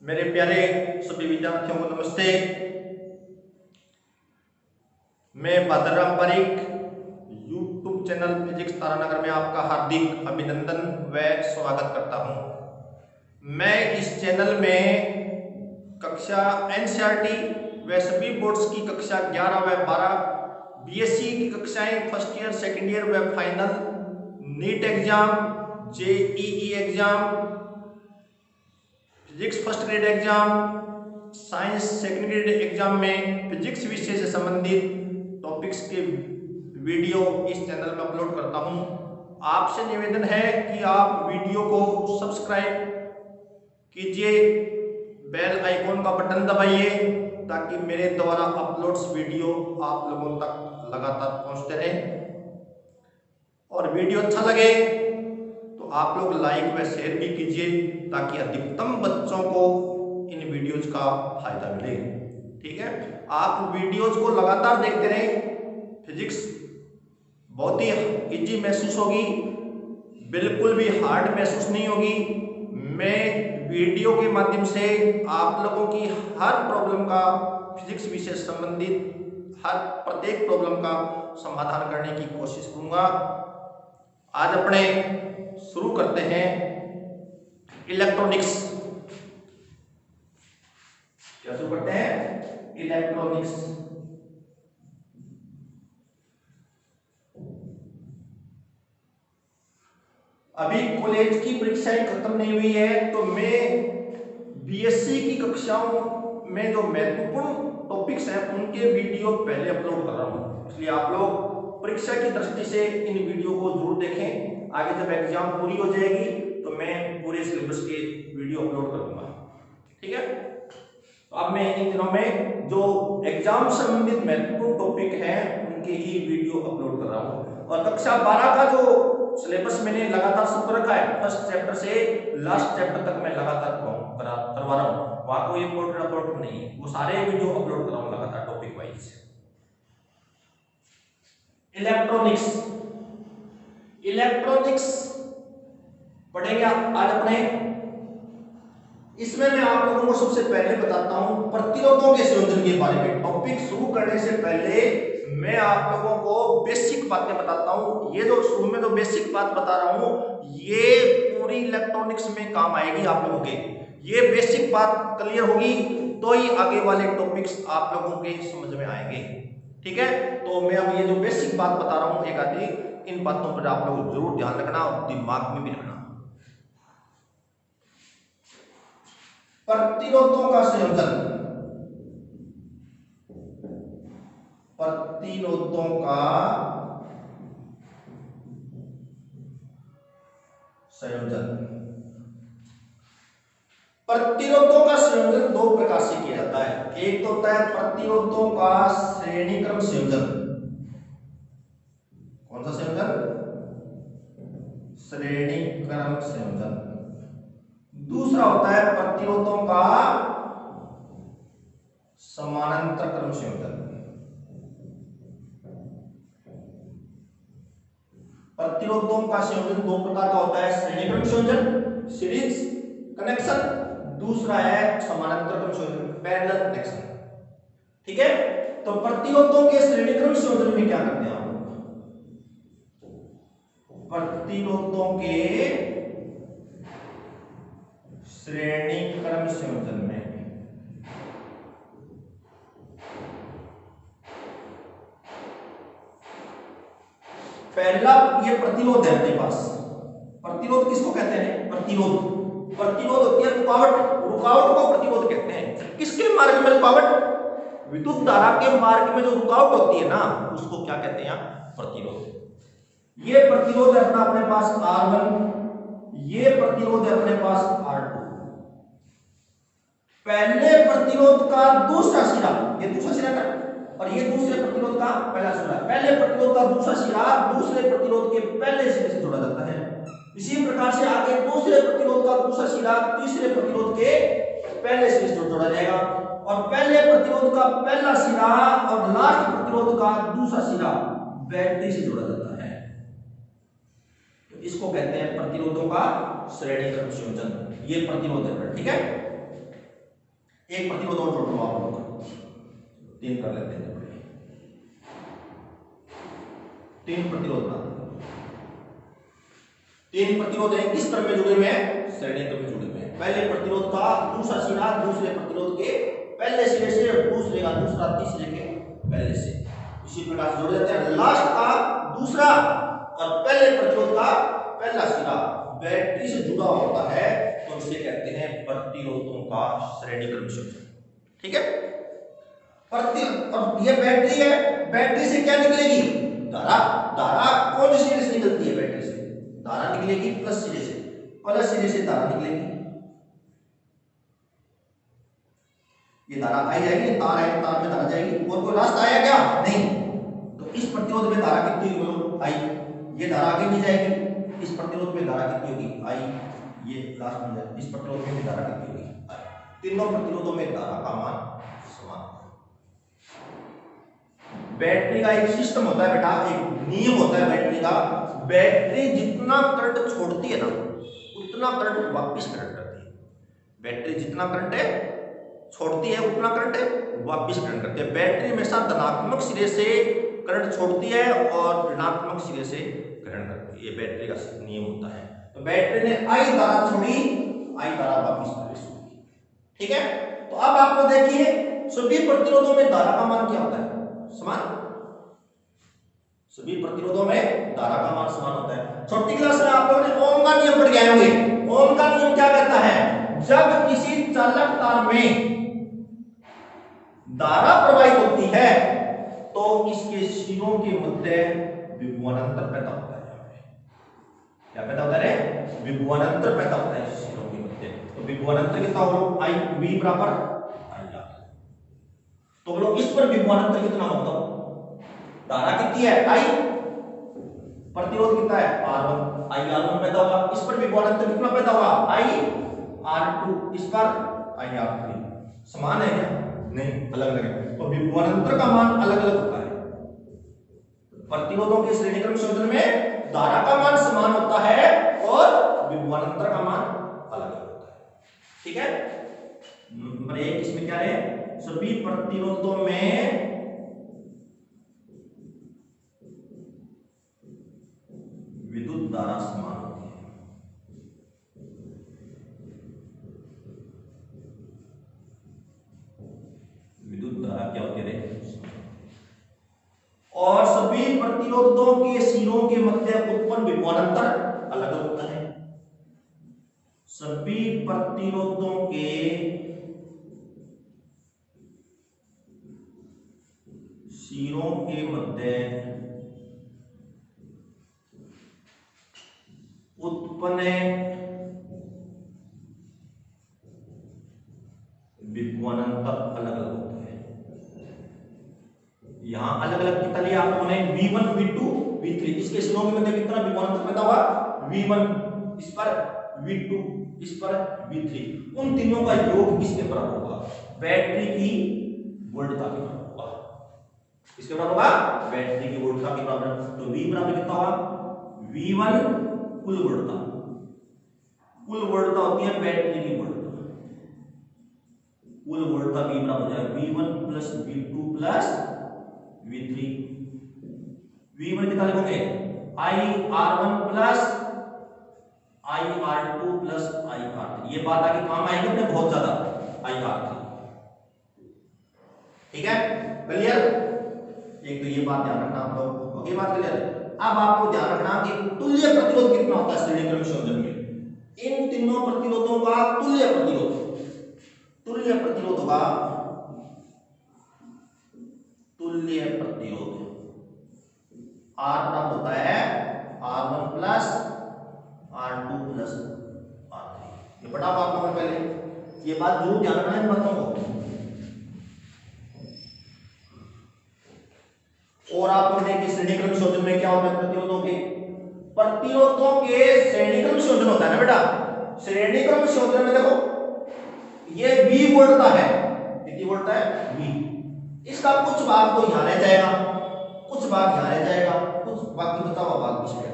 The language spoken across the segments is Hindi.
मेरे प्यारे सभी विद्यार्थियों को नमस्ते। मैं Badarram Pareek YouTube channel physics Taranagar में आपका हार्दिक अभिनंदन व स्वागत करता हूं। मैं इस चैनल में कक्षा एनसीईआरटी व सभी बोर्ड्स की कक्षा 11 व 12, बीएससी की कक्षाएं फर्स्ट ईयर, सेकेंड ईयर व final, NEET exam, JEE exam, physics first grade exam, science second grade exam में फिजिक्स विषय से संबंधित टॉपिक्स के वीडियो इस चैनल में अपलोड करता हूं। आपसे निवेदन है कि आप वीडियो को सब्सक्राइब कीजिए, बेल आइकॉन का बटन दबाइए ताकि मेरे द्वारा अपलोड्स वीडियो आप लोगों तक लगातार पहुंचते रहें। और वीडियो अच्छा लगे तो आप लोग लाइक व शेयर भी कीजिए ताकि अधिकतम बच्चों को इन वीडियोज का फायदा मिले। ठीक है, आप वीडियोज को लगातार देखते रहें। फिजिक्स बहुत ही इजी महसूस होगी, बिल्कुल भी हार्ड महसूस नहीं होगी। मैं वीडियो के माध्यम से आप लोगों की हर प्रॉब्लम का, फिजिक्स विषय से संबंधित हर प्रत्येक प्रॉब्लम का समाधान करने की कोशिश करूंगा। आज अपने शुरू करते हैं इलेक्ट्रॉनिक्स। क्या शुरू करते हैं? इलेक्ट्रॉनिक्स। अभी कॉलेज की परीक्षाएं खत्म नहीं हुई है, तो मैं बीएससी की कक्षाओं में जो महत्वपूर्ण टॉपिक्स हैं उनके वीडियो पहले अपलोड कर रहा हूं, इसलिए आप लोग परीक्षा की दृष्टि से इन वीडियो को जरूर देखें। आगे जब एग्जाम पूरी हो जाएगी तो मैं पूरे सिलेबस के वीडियो अपलोड करूंगा। ठीक है, तो अब मैं इन दिनों में जो एग्जाम संबंधित महत्वपूर्ण टॉपिक हैं उनके ही वीडियो अपलोड कर रहा हूं। और कक्षा 12 का जो सिलेबस मैंने लगातार शुरू रखा है, फर्स्ट चैप्टर से लास्ट चैप्टर तक मैं लगातार करवा रहा हूं। वहां कोई इंपॉर्टेंट अपलोड नहीं है, वो सारे वीडियो अपलोड कर रहा हूं लगातार टॉपिक वाइज। इलेक्ट्रॉनिक्स, इलेक्ट्रॉनिक्स पढ़ेंगे आज अपने। इसमें मैं आप लोगों को सबसे पहले बताता हूं प्रतिरोधों के संयोजन के बारे में। टॉपिक शुरू करने से पहले मैं आप लोगों को बेसिक बातें बताता हूं। ये जो शुरू में जो बेसिक बात बता रहा हूं ये पूरी इलेक्ट्रॉनिक्स में काम आएगी आप लोगों के। ये बेसिक बात क्लियर होगी तो ही आगे वाले टॉपिक्स आप लोगों के समझ में आएंगे। ठीक है, तो मैं अब ये जो बेसिक बात बता रहा हूं एक आधी, इन बातों पर आप लोग जरूर ध्यान रखना और दिमाग में भी रखना। प्रतिरोधों का संयोजन, प्रतिरोधों का संयोजन। प्रतिरोधों का संयोजन दो प्रकार से किया जाता है। एक तो होता है प्रतिरोधों का श्रेणी क्रम संयोजन। कौन सा संयोजन? श्रेणी क्रम संयोजन। दूसरा होता है प्रतिरोधों का समानांतर क्रम संयोजन। प्रतिरोधों का संयोजन दो प्रकार का होता है, श्रेणी क्रम संयोजन सीरीज कनेक्शन, दूसरा है समानांतर क्रम संयोजन पैरेलल कनेक्शन। ठीक है, तो प्रतिरोधों के श्रेणी क्रम संयोजन में क्या करते हैं आप लोग? प्रतिरोधों के श्रेणी क्रम संयोजन में पहला ये प्रतिरोध है अपने पास। प्रतिरोध किसको कहते हैं? प्रतिरोध, प्रतिरोध होती है रुकावट, रुकावट को प्रतिरोध कहते हैं। किसके मार्ग में रुकावट? विद्युत धारा के मार्ग में जो रुकावट होती है ना उसको क्या कहते हैं? प्रतिरोध। ये प्रतिरोध है अपने पास R1, ये प्रतिरोध है अपने पास R2। पहले प्रतिरोध का दूसरा सिरा, ये दूसरा सिरा का, और ये दूसरे प्रतिरोध का पहला सिरा। पहले प्रतिरोध का दूसरा सिरा दूसरे प्रतिरोध के पहले सिरे से जोड़ा जाता है। इसी प्रकार से आगे दूसरे प्रतिरोध का दूसरा सिरा तीसरे प्रतिरोध के पहले सिरे से जोड़ा जाएगा, और पहले प्रतिरोध का पहला सिरा और लास्ट प्रतिरोध का दूसरा सिरा बैटरी से जोड़ा जाता है। तो इसको कहते हैं प्रतिरोधों का श्रेणी क्रम संयोजन। ये प्रतिरोध है। ठीक है, एक प्रतिरोध और जोड़ लो आप लोग, 3 कर लेते हैं। 3 प्रतिरोध बना, 3 प्रतिरोध है किस क्रम में जुड़े हुए हैं, श्रेणी क्रम में जुड़े हुए हैं। पहले प्रतिरोध का दूसरा सिरा दूसरे प्रतिरोध के पहले सिरे से, दूसरे का दूसरा तीसरे के पहले से, इसी प्रकार से जोड़ देते हैं। लास्ट का दूसरा और पहले प्रतिरोध का पहला सिरा बैटरी से जुड़ा होता है तो इसे कहते हैं प्रतिरोधों का श्रेणी क्रम संयोजन। ठीक है, अब ये बैटरी है, बैटरी से क्या निकलेगी, धारा। धारा कौन सी सिरे से निकलती है, बैटरी से धारा निकलेगी प्लस सिरे से, प्लस सिरे से धारा निकलेगी, ये धारा आई जाएगी, तार है तार में धारा जाएगी, और कोई रास्ता आया क्या, नहीं। तो इस प्रतिरोध में धारा कितनी होगी, आई, ये धारा आगे नहीं जाएगी, इस प्रतिरोध में धारा कितनी होगी, आई, ये लास्ट में जाए, इस प्रतिरोध में भी धारा कितनी होगी, आई। तीनों प्रतिरोधों में धारा का मान समान। बैटरी का एक सिस्टम होता है बेटा, एक नियम होता है बैटरी का, बैटरी जितना करंट छोड़ती है ना उतना करंट वापस करंट करती है। बैटरी जितना करंट है छोड़ती है उतना करंट वापस करंट करती है। बैटरी हमेशा धनात्मक सिरे से करंट छोड़ती है और ऋणात्मक सिरे से करंट करती है, ये बैटरी का नियम होता है। तो बैटरी ने आई धारा छोड़ी, आई धारा वापस प्रवेश होगी। ठीक है, तो अब आपको देखिए सभी प्रतिरोधों में धारा का मान क्या होता है, समान। सभी प्रतिरोधों में धारा का मान समान होता है। छोटी क्लास में आप लोगों ने ओम का नियम पढ़ के आए होंगे। ओम का नियम क्या कहता है, जब किसी चालक तार में धारा प्रवाहित होती है तो इसके सिरों के मध्य विभवांतर पैदा होता है। क्या पैदा होता है, विभवांतर पैदा होता है सिरों के मध्य। तो विभवांतर कितना होगा, आई वी बराबर आई आर। तो बोलो इस पर विभवांतर कितना होगा, धारा कितनी है, आई, प्रतिरोध कितना है, R1, आई R1 पैदा होगा। इस पर विभवांतर कितना पैदा होगा, आई R2, इस पर आई R3। समान है क्या, नहीं, अलग अलग है। तो विभवांतर का मान अलग अलग होता है। प्रतिरोधों के श्रेणी क्रम संयोजन में धारा का मान समान होता है और विभवांतर का मान अलग अलग होता है। ठीक है, नंबर 1 इसमें क्या है, सभी प्रतिरोधों में विद्युत धारा समान होती है। विद्युत धारा क्या होती है, और सभी प्रतिरोधों के सिरों के मध्य उत्पन्न विभवांतर अलग अलग होता है। सभी प्रतिरोधों के सिरों के मध्य उत्पन्न विभवांतर अलग अलग होता है। यहां अलग अलग कितना लिया आप लोगों ने, V1 V2 V3, इसके सिरों के मध्य कितना विभवांतर पैदा हुआ, V1, इस पर V2, इस पर V3। उन तीनों का योग किसके बराबर होगा, बैटरी की वोल्टता के बराबर होगा। किसके बराबर होगा, बैटरी की वोल्टता के बराबर। तो V बराबर कितना होगा, V1 कुल वोल्टता, कुल वोल्टता होती है बैटरी की वोल्टता, कुल वोल्टता V बराबर हो जाएगा V1 plus V2 plus V3। V1 कितना लिखोगे, I R1 plus I R2 plus I R3। ये बात आगे काम आएगी अपने बहुत ज्यादा, I R3। ठीक है, क्लियर। एक तो ये बात ध्यान रखना आप लोग, ओके, बात क्लियर। अब आपको ध्यान रखना कि तुल्य प्रतिरोध कितना होता है श्रेणी क्रम संयोजन में। इन तीनों प्रतिरोधों का तुल्य प्रतिरोध, तुल्य प्रतिरोध होगा, तुल्य प्रतिरोध R प्राप्त होता है R1 plus R2 plus R3। ये पढ़ा आप लोगों ने पहले, ये बात जरूर ध्यान रखना इन बातों को। और आप लोग देखिए श्रेणी क्रम संयोजन में क्या होता है, प्रतिरोधों के, प्रतिरोधों के श्रेणी क्रम संयोजन होता है ना बेटा। श्रेणी क्रम संयोजन में देखो ये V वोल्टता है, कितनी वोल्टता है, V। इसका कुछ भाग तो यहां रह जाएगा, कुछ भाग यहां रह जाएगा, कुछ बाकी बचा हुआ भाग इसमें।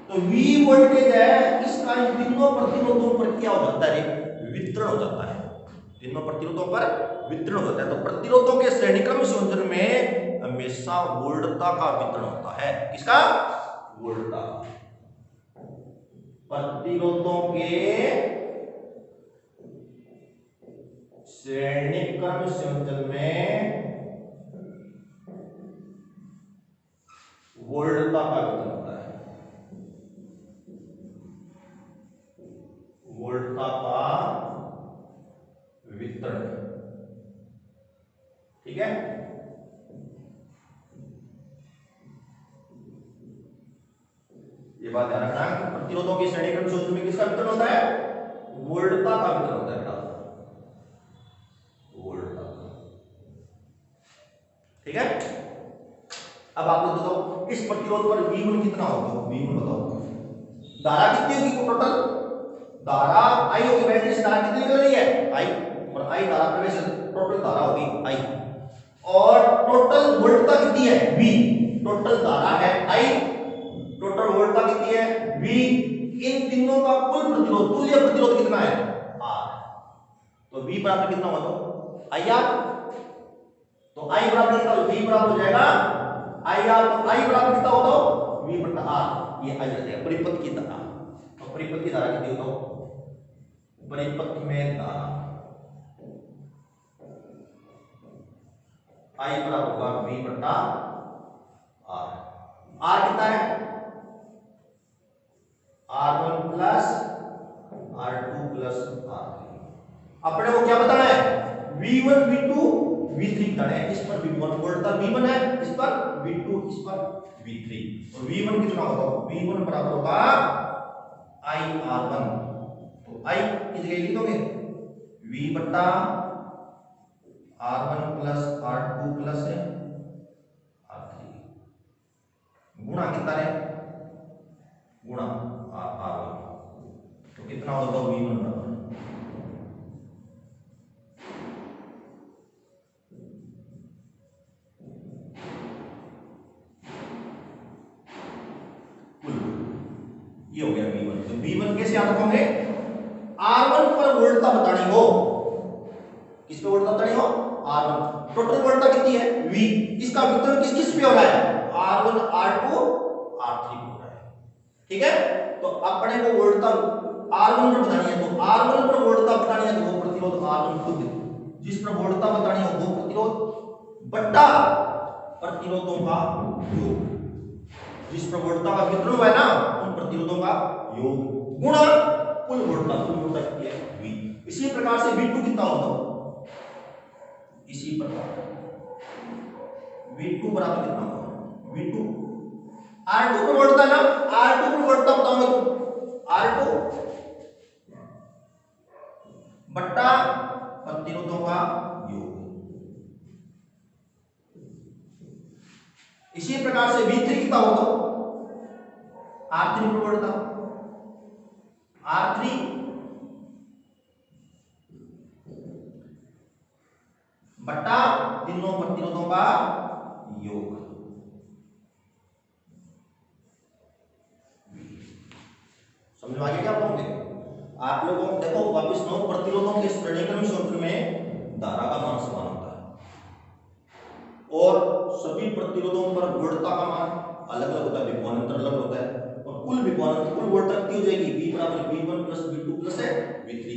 तो V वोल्टेज है, इसका इन तीनों प्रतिरोधों पर क्या हो जाता है, वितरण हो जाता है। तीनों प्रतिरोधों पर वितरण होता है। तो प्रतिरोधों के श्रेणीक्रम संयोजन में हमेशा वोल्टता का वितरण होता है। किसका? वोल्टता। प्रतिरोधों के श्रेणीक्रम संयोजन में वोल्टता का वितरण होता है। वोल्टता का वितरण, ठीक है। ये बात ध्यान रखना कि प्रतिरोधों की श्रेणीक्रम संयोजन में किसका वितरण होता है? वोल्टता का वितरण होता है बेटा, वोल्टता का, ठीक है। अब आप लोग बताओ इस प्रतिरोध पर V1 कितना होगा? V1 बताओ, धारा कितनी होगी टोटल? धारा I होगी, बैटरी से धारा कितनी निकल रही है? I, और I धारा प्रवेश, टोटल धारा होगी I, और टोटल वोल्टता कितनी है? V। टोटल धारा है I, टोटल वोल्टता कितनी है? V। इन तीनों का कुल प्रतिरोध, तुल्य प्रतिरोध कितना है? R। तो V बराबर कितना होगा? तो IR, तो I बराबर कितना? V बराबर हो जाएगा IR, तो I बराबर कितना होता हो? V बटा R। ये आ जाएगा परिपथ की धारा। तो परिपथ की धारा कितनी होता हो? परिपथ में धारा I बराबर होगा V बटा R। R कितना है? R1 plus R2 plus R3। अपने को क्या बताना है? V1 V2 V3 बताना है। इस पर V1 वोल्टता V1 है, इस पर V2, इस पर V3। और V1 कितना होगा? V1 बराबर होगा IR1। तो I की जगह लिख दोगे V बटा R1 plus R2 plus R3 गुणा कितना है? गुणा R1। तो कितना होगा? V1 बराबर ये हो गया V1। तो V1 कैसे याद रखोगे? R1 पर वोल्टता बतानी हो, किस पे वोल्टता बतानी हो? R1। टोटल वोल्टता कितनी है? V। इसका वितरण किस किस पे हो रहा है? R1 R2 R3 पे हो रहा है, ठीक है। तो अपने को वोल्टता R1 पर बतानी है, तो R1 पर वोल्टता बतानी है तो वो प्रतिरोध R1 खुद, जिस पर वोल्टता बतानी हो वो प्रतिरोध बटा प्रतिरोधों का योग, जिस पर वोल्टता का वितरण हुआ है ना उन प्रतिरोधों का योग गुणा कुल वोल्टता। कुल वोल्टता कितनी है? V। इसी प्रकार से V2 कितना होगा? इसी प्रकार V2 बराबर कितना होगा? V2 R2 पर वोल्टता ना, R2 पर वोल्टता बताओगे तो R2 बट्टा प्रतिरोधों का योग। इसी प्रकार से V3 कितना होगा? R3 पर वोल्टता, R3 बट्टा तीनों प्रतिरोधों का योग। समझ में आ गया क्या आप लोगों? आप लोगों को देखो वापस नो, प्रतिरोधों के श्रेणीक्रम सूत्र में धारा का मान समान होता है और सभी प्रतिरोधों पर वोल्टता का मान अलग अलग होता है, विभवांतर अलग होता है और कुल विभवांतर कुल वोल्टता कितनी हो जाएगी? V बराबर V1 plus V2 plus V3।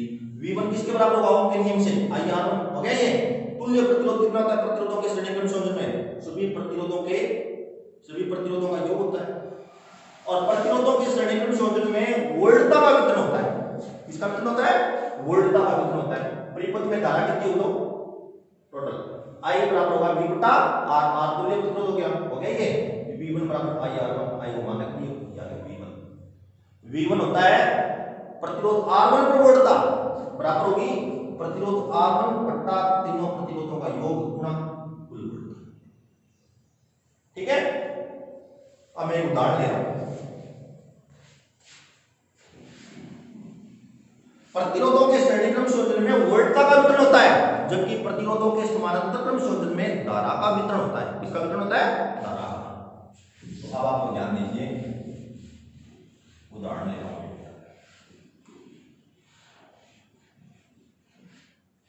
V1 किसके बराबर होगा? ओम के नियम से IR1 हो गया। ये तुल्य प्रतिरोध कितना होता है प्रतिरोधों के श्रेणीक्रम संयोजन में? सभी प्रतिरोधों का योग होता है और प्रतिरोधों के श्रेणीक्रम संयोजन में वोल्टता का वितरण होता है। किसका वितरण होता है? वोल्टता का वितरण होता है। परिपथ में धारा कितनी होगी? टोटल I बराबर होगा V बटा R। R तुल्य प्रतिरोध हो गया ये V1 बराबर IR1। I को मान रखिए V1 होता है प्रतिरोध R1 पर वोल्टता बराबर होगी प्रतिरोध R1 बटा तीनों प्रतिरोधों का योग गुणा कुल वोल्टता, ठीक है। अब मैं एक उदाहरण ले रहा हूं। प्रतिरोधों के श्रेणीक्रम संयोजन में वोल्टता का वितरण होता है जबकि प्रतिरोधों के समानांतर क्रम संयोजन में धारा का वितरण होता है। किसका वितरण होता है? धारा का। तो अब आप ध्यान दीजिए, उदाहरण ले रहा हूं।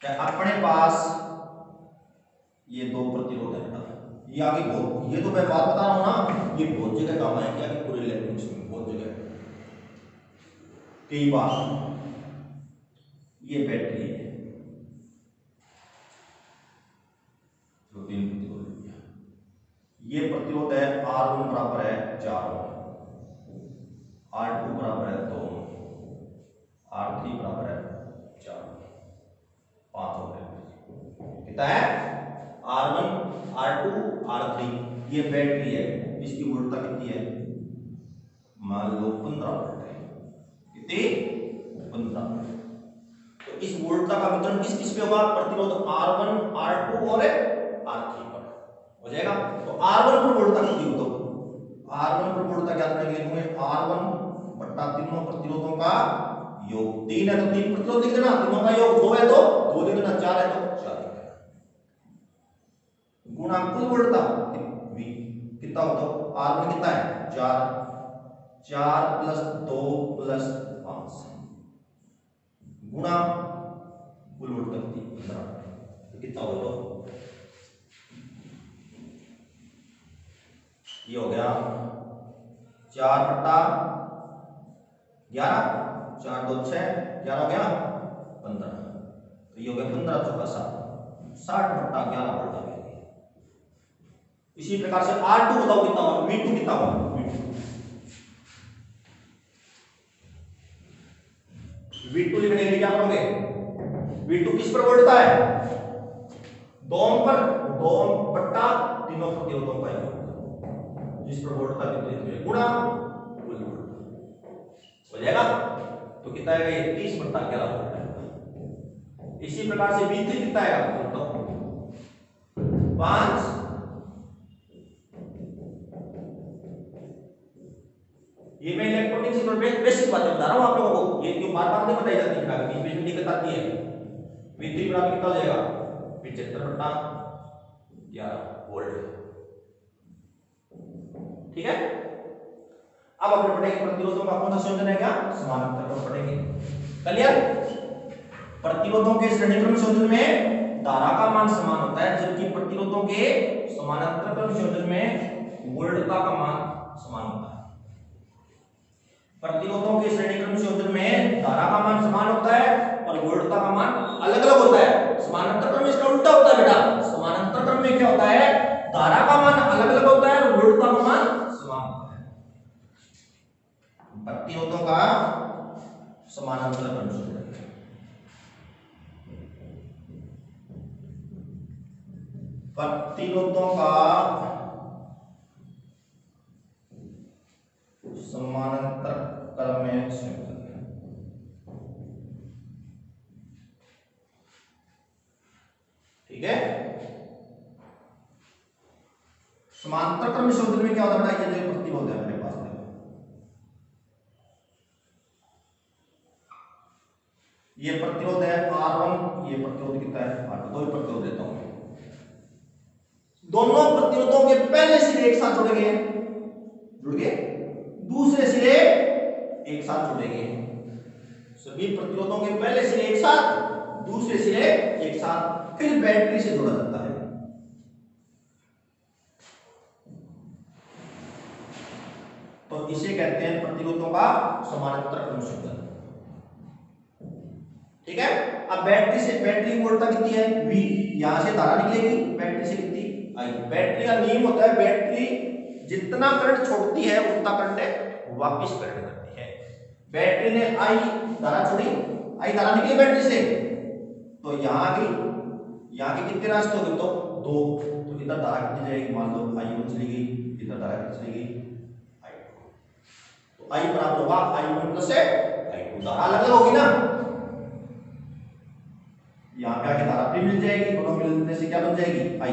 अपने पास ये दो प्रतिरोध है बेटा, ये आगे बहुत, ये तो मैं बात बता रहा हूं ना, ये बहुत जगह काम है क्या कि पूरे इलेक्ट्रॉनिक्स में बहुत जगह कई बार। ये बैटरी है, तो तीन प्रतिरोध, ये प्रतिरोध है R1 बराबर है 4 ओम, R2 बराबर है 2 ओम, R3 बराबर है 4 5 ओम। कितना है? R1 R2 R3, ये बैटरी है, इसकी वोल्टता कितनी है? मान लो 15 वोल्ट है। कितनी? 15। तो इस वोल्टता का वितरण किस किस पे होगा? प्रतिरोध R1 R2 और R3 पर हो जाएगा। तो R1 पर वोल्टता कितनी हो? तो R1 पर वोल्टता क्या करेंगे? लिखूंगे R1 बटा तीनों प्रतिरोधों का योग। 3 है तो 3 प्रतिरोध लिख देना, तीनों का योग 2 है तो 2 लिख देना, 4 है तो 4 लिख देना, गुणा कुल वोल्टता कितना होता है? R1 कितना है? 4 प्लस 2 प्लस 5 गुणा कुल वोल्टता कितनी? 15। तो कितना होगा? ये हो गया 4 बटा 11, 4 2 6 11 हो गया 15। तो ये हो गया 15 चौका 60 बटा 11 वोल्ट आ गया। इसी प्रकार से R2 बताओ कितना होगा? V2 कितना होगा? V2 लिखने के लिए क्या करोगे? V2 किस पर वोल्टता है? 2 ओम पर, 2 ओम बटा तीनों प्रतिरोधों का योग, जिस पर वोल्टता कितनी है गुणा कुल वोल्ट हो जाएगा। तो कितना आएगा? ये 30 बटा 11 वोल्ट आएगा। इसी प्रकार से V3 कितना आएगा? बताओ 5। ये मैं इलेक्ट्रॉनिक्स की बेसिक बातें बता रहा हूं आप लोगों को, ये क्यों बार बार नहीं बताई जाती है, बीच में दिक्कत आती है। V3 बराबर कितना हो जाएगा? 75 बटा 11 वोल्ट। ठीक है। अब अपने पढ़ेंगे प्रतिरोधों का कौन सा संयोजन है? क्या समानांतर क्रम पढ़ेंगे। क्लियर? प्रतिरोधों के श्रेणीक्रम संयोजन में धारा का मान समान होता है, जबकि प्रतिरोधों के समानांतर क्रम संयोजन में वोल्टता का मान समान होता है। प्रतिरोधों के श्रेणीक्रम संयोजन में धारा का मान समान होता है और वोल्टता का मान अलग अलग होता है। समानांतर क्रम में इसका उल्टा होता है बेटा। समानांतर क्रम में क्या होता है? धारा का मान अलग अलग होता है और वोल्टता का मान समान होता है। प्रतिरोधों का समानांतर क्रम संयोजन, प्रतिरोधों का समानांतर क्रम में संयोजन। ठीक है। समांतर क्रम संयोजन में क्या होता है? ये जो प्रतिरोध है मेरे पास, ये प्रतिरोध है R1, ये प्रतिरोध कितना है? R2। दो प्रतिरोध देता हूं, दोनों प्रतिरोधों के पहले सिरे एक साथ जुड़ेंगे, जुड़ गए, दूसरे सिरे एक साथ जुड़ेंगे। सभी प्रतिरोधों के पहले सिरे एक साथ, दूसरे सिरे एक साथ, फिर बैटरी से जोड़ा जाता है। तो इसे कहते हैं प्रतिरोधों का समानांतर क्रम संयोजन। ठीक है। अब बैटरी से, बैटरी वोल्टता कितनी है? V। यहां से धारा निकलेगी बैटरी से कितनी? I। बैटरी का नियम होता है, बैटरी जितना करंट छोड़ती है उतना करंट वापस करंट करती है। बैटरी ने I धारा छोड़ी, I धारा निकली बैटरी से, तो यहां की, यहां के कितने रास्ते हो गए? तो 2। तो इधर धारा कितनी जाएगी? मान लो I1 चली गई, इधर धारा कितनी चली गई? I2। तो I बराबर होगा I1 प्लस I2। धारा अलग अलग होगी ना, यहां पे आके धारा भी मिल जाएगी, दोनों मिलने से क्या बन जाएगी? I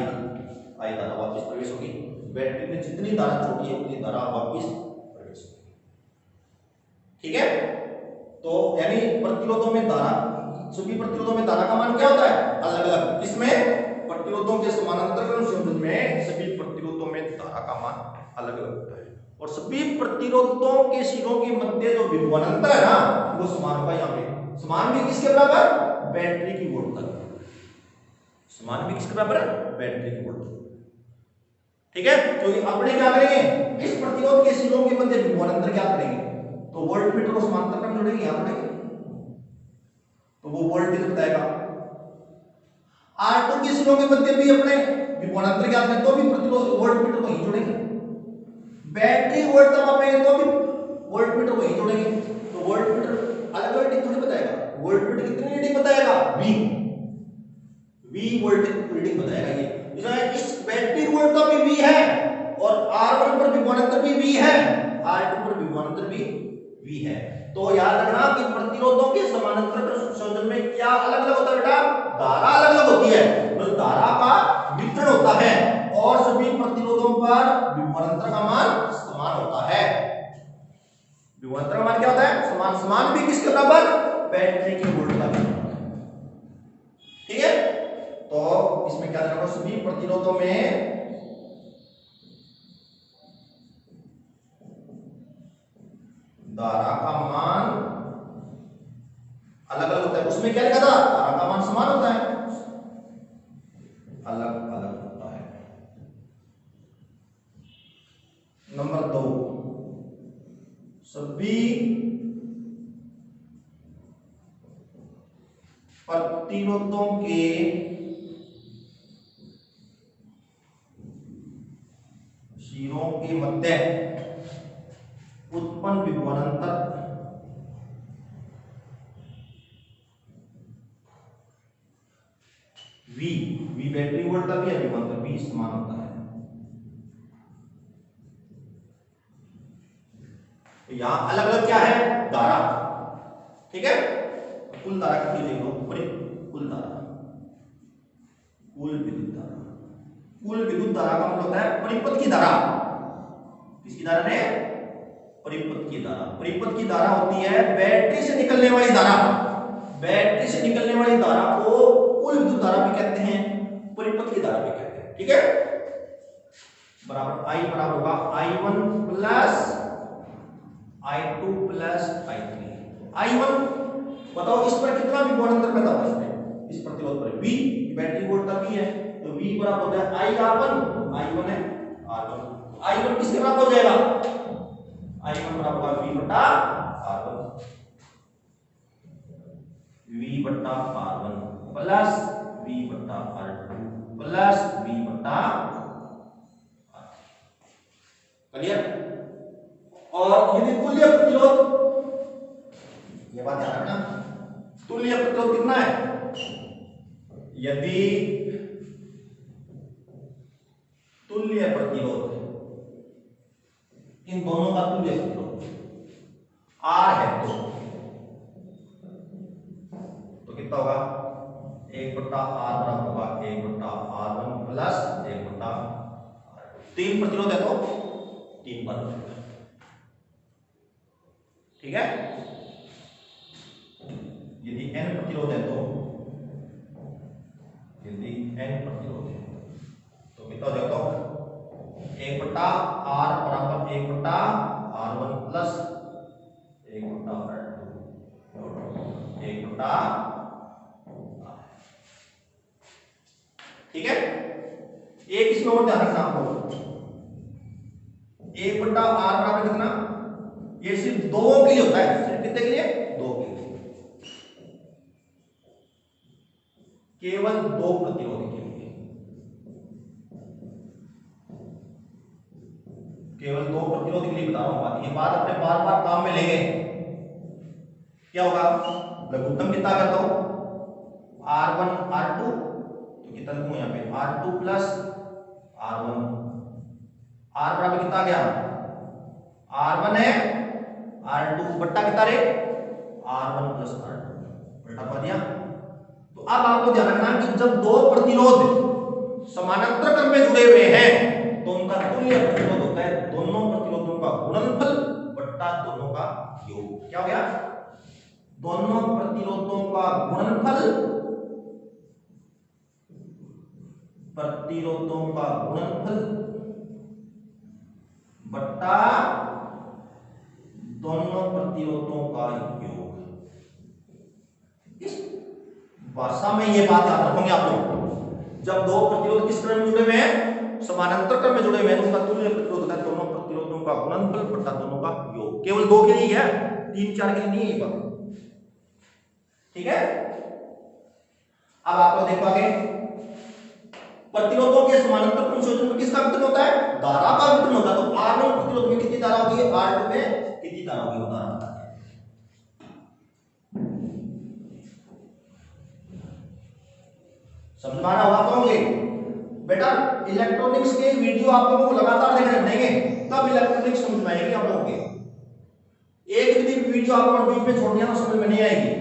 धारा वापस प्रवेश होगी। बैटरी में जितनी धारा छोटी है उतनी धारा वापस प्रवेश होगी। ठीक है। तो यानी प्रतिरोधों में धारा, सभी प्रतिरोधों में धारा का मान क्या होता है? अलग अलग। इसमें प्रतिरोधों के समानांतर क्रम संयोजन में सभी प्रतिरोधों में धारा का मान अलग अलग होता है और सभी प्रतिरोधों के सिरों के मध्य जो विभवांतर है ना, वो समान होगा। यहाँ पे समान भी किसके बराबर? बैटरी की वोल्टता। समान भी किसके बराबर है? बैटरी के वोल्ट। ठीक है, क्योंकि अपने क्या करेंगे, इस प्रतिरोध के सिरों के मध्य विभवान अंतर क्या करेंगे, तो वोल्टमीटर को समांतर क्रम जोड़ेंगे, यहां जोड़ेंगे तो वो वोल्टेज बताएगा। R2 के सिरों के मध्य भी अपने विभवान अंतर क्या करें, तो भी प्रतिरोध वोल्टमीटर को ही जोड़ेंगे। बैटरी वोल्ट तब मापेंगे तो भी वोल्टमीटर को ही जोड़ेंगे। तो वोल्टमीटर अलग अलग रीडिंग थोड़ी बताएगा, वोल्टमीटर कितनी रीडिंग बताएगा, V वोल्ट रीडिंग बताएगा। ये इस बैटरी वोल्ट तो भी V है और R1 पर विभवान अंतर भी V है, R2 पर विभवान अंतर भी V है। तो याद रखना कि प्रतिरोधों के समानांतर संयोजन में क्या अलग अलग होता है बेटा, धारा अलग अलग होती है, तो धारा का वितरण होता है और सभी प्रतिरोधों पर विभवान अंतर का मान समान होता है। विभवान अंतर का मान क्या होता है, समान। समान भी किसके बराबर, बैटरी के वोल्ट का भी। ठीक है, तो इसमें क्या देखो, सभी प्रतिरोधों में धारा का मान अलग अलग होता है। उसमें क्या लिखा था, धारा का मान समान होता है, अलग अलग होता है। नंबर 2, सभी प्रतिरोधों के सिरों के मध्य उत्पन्न विभवान अंतर V बैटरी वोल्ट का भी है, विभवान अंतर V समान होता है। तो यहां अलग अलग क्या है, धारा। ठीक है, कुल धारा कितनी देख लो, कुल धारा, कुल विद्युत धारा। कुल विद्युत धारा का मतलब होता है परिपथ की धारा। किसकी धारा ने, परिपथ की धारा। परिपथ की धारा होती है बैटरी से निकलने वाली धारा। बैटरी से निकलने वाली धारा को कुल विद्युत धारा भी कहते हैं, परिपथ की धारा भी कहते हैं। ठीक है, बराबर I बराबर होगा I1 plus I2 plus I3। I1 बताओ इस पर कितना विभवान अंतर पैदा होगा, इसमें इस प्रतिरोध पर V, बैटरी वोल्ट का V है, तो V बराबर होता है I R1, I1 है R1। I1 किसके बराबर हो जाएगा, I1 बराबर होगा V बटा R1, V बटा R1 प्लस V बटा R2 प्लस V बटा R3। क्लियर। और यदि तुल्य प्रतिरोध, ये बात ध्यान रखना, तुल्य प्रतिरोध कितना है, यदि तुल्य प्रतिरोध, इन दोनों का तुल्य प्रतिरोध R है तो कितना होगा, 1 बटा R बराबर होगा 1 बटा R1 प्लस 1 बटा R2। 3 प्रतिरोध है तो 3 पद। ठीक है, यदि n प्रतिरोध है तो, यदि n प्रतिरोध है तो कितना हो जाएगा, 1 बटा R बराबर 1 बटा R1 प्लस 1 बटा R2 1 बटा। ठीक है, एक इसमें और ध्यान रखना आपको, 1 बटा R बराबर कितना, ये सिर्फ 2 के लिए होता है, सिर्फ कितने के लिए, 2 के लिए, केवल 2 प्रतिरोध के लिए, केवल 2 प्रतिरोध के लिए बता रहा हूं बात। ये बात अपने बार बार काम में लेंगे। क्या होगा, लघुत्तम कितना कर दो, R1 R2, तो कितना लिखूं यहां पे, R2 प्लस R1, R बराबर कितना आ गया, R1 है, R2 बट्टा कितना रे, R1 प्लस R2 बट्टा पा दिया। तो अब आपको ध्यान रखना कि जब 2 प्रतिरोध समानांतर क्रम में जुड़े हुए हैं तो उनका तुल्य प्रतिरोध होता है दोनों प्रतिरोधों का गुणनफल बट्टा दोनों का योग। क्या हो गया, दोनों प्रतिरोधों का गुणनफल, प्रतिरोधों का गुणनफल बट्टा दोनों प्रतिरोधों का योग। इस भाषा में ये बात याद रखोगे आप लोग, जब दो प्रतिरोध किस क्रम में जुड़े हुए हैं, समानांतर क्रम में जुड़े हुए हैं, तो उनका तुल्य प्रतिरोध है दोनों प्रतिरोधों का गुणनफल बटा दोनों का योग। केवल दो के लिए है, 3 4 के लिए नहीं है ये बात, ठीक है। अब आप लोग देखो आगे, प्रतिरोधों के समानांतर क्रम संयोजन में किसका वितरण होता है, धारा का वितरण होता है। तो R1 प्रतिरोध में कितनी धारा होगी, R2 में कितनी धारा होगी, धारा होता है। समझ में आ रहा होगा होंगे बेटा। इलेक्ट्रॉनिक्स के वीडियो आप लोगों को लगातार देखने पड़ेंगे, तब इलेक्ट्रॉनिक्स समझ में आएगी आप लोगों के। एक भी वीडियो आप लोगों बीच में छोड़ दिया तो समझ में नहीं आएगी।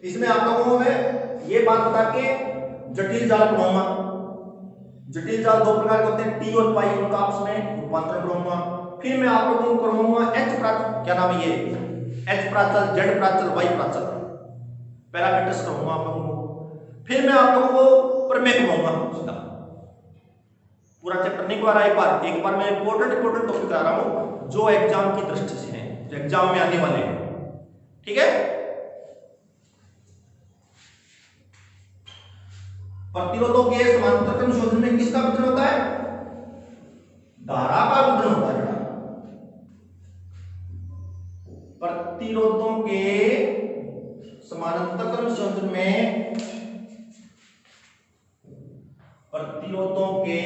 इसमें आप लोगों को मैं ये बात बता के जटिल जाल पढ़ाऊंगा। जटिल जाल दो प्रकार के होते हैं, टी और पाई, उनका आपस में रूपांतरण पढ़ाऊंगा। फिर मैं आप लोगों को करवाऊंगा एच प्राचल, क्या नाम है ये, एच प्राचल, जेड प्राचल, वाई प्राचल, पैरामीटर्स करवाऊंगा आप लोगों को। फिर मैं आप लोगों को प्रमेय करवाऊंगा सीधा। पूरा चैप्टर नहीं करा एक बार मैं इंपॉर्टेंट टॉपिक करा रहा हूं जो एग्जाम की दृष्टि से है, जो एग्जाम में आने वाले हैं, ठीक है। प्रतिरोधों के समानांतर क्रम संयोजन में किसका वितरण होता है, धारा का वितरण होता है। प्रतिरोधों के समानांतर क्रम संयोजन में, प्रतिरोधों के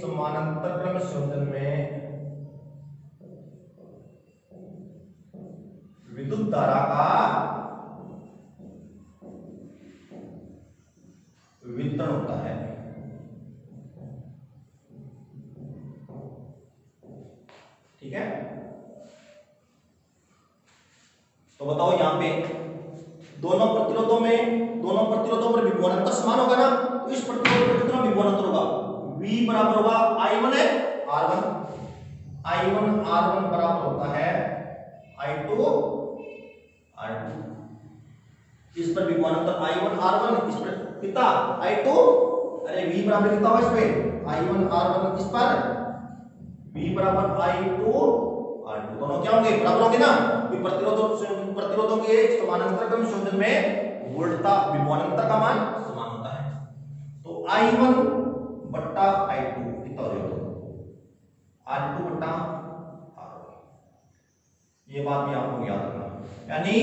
समानांतर क्रम संयोजन में विद्युत धारा का वितरण होता है, ठीक है। तो बताओ यहां पे दोनों प्रतिरोधों पर विभवांतर समान होगा ना, तो इस प्रतिरोध पर कितना विभवांतर होगा, V बराबर होगा I1 है R1, I1 R1 बराबर होता है I2 R2। इस पर विभवांतर I1 R1, इस पर कितना I2, अरे V बराबर कितना होगा इस पे I1 R1, इस पर V बराबर I2 R2, दोनों क्या होंगे, बराबर होंगे ना। प्रतिरोधों के समानांतर क्रम संयोजन में वोल्टता विभवांतर का मान समान होता है। तो I1 बट्टा I2 कितना हो जाएगा, R2 बट्टा R1। ये बात भी आपको याद रखना, यानी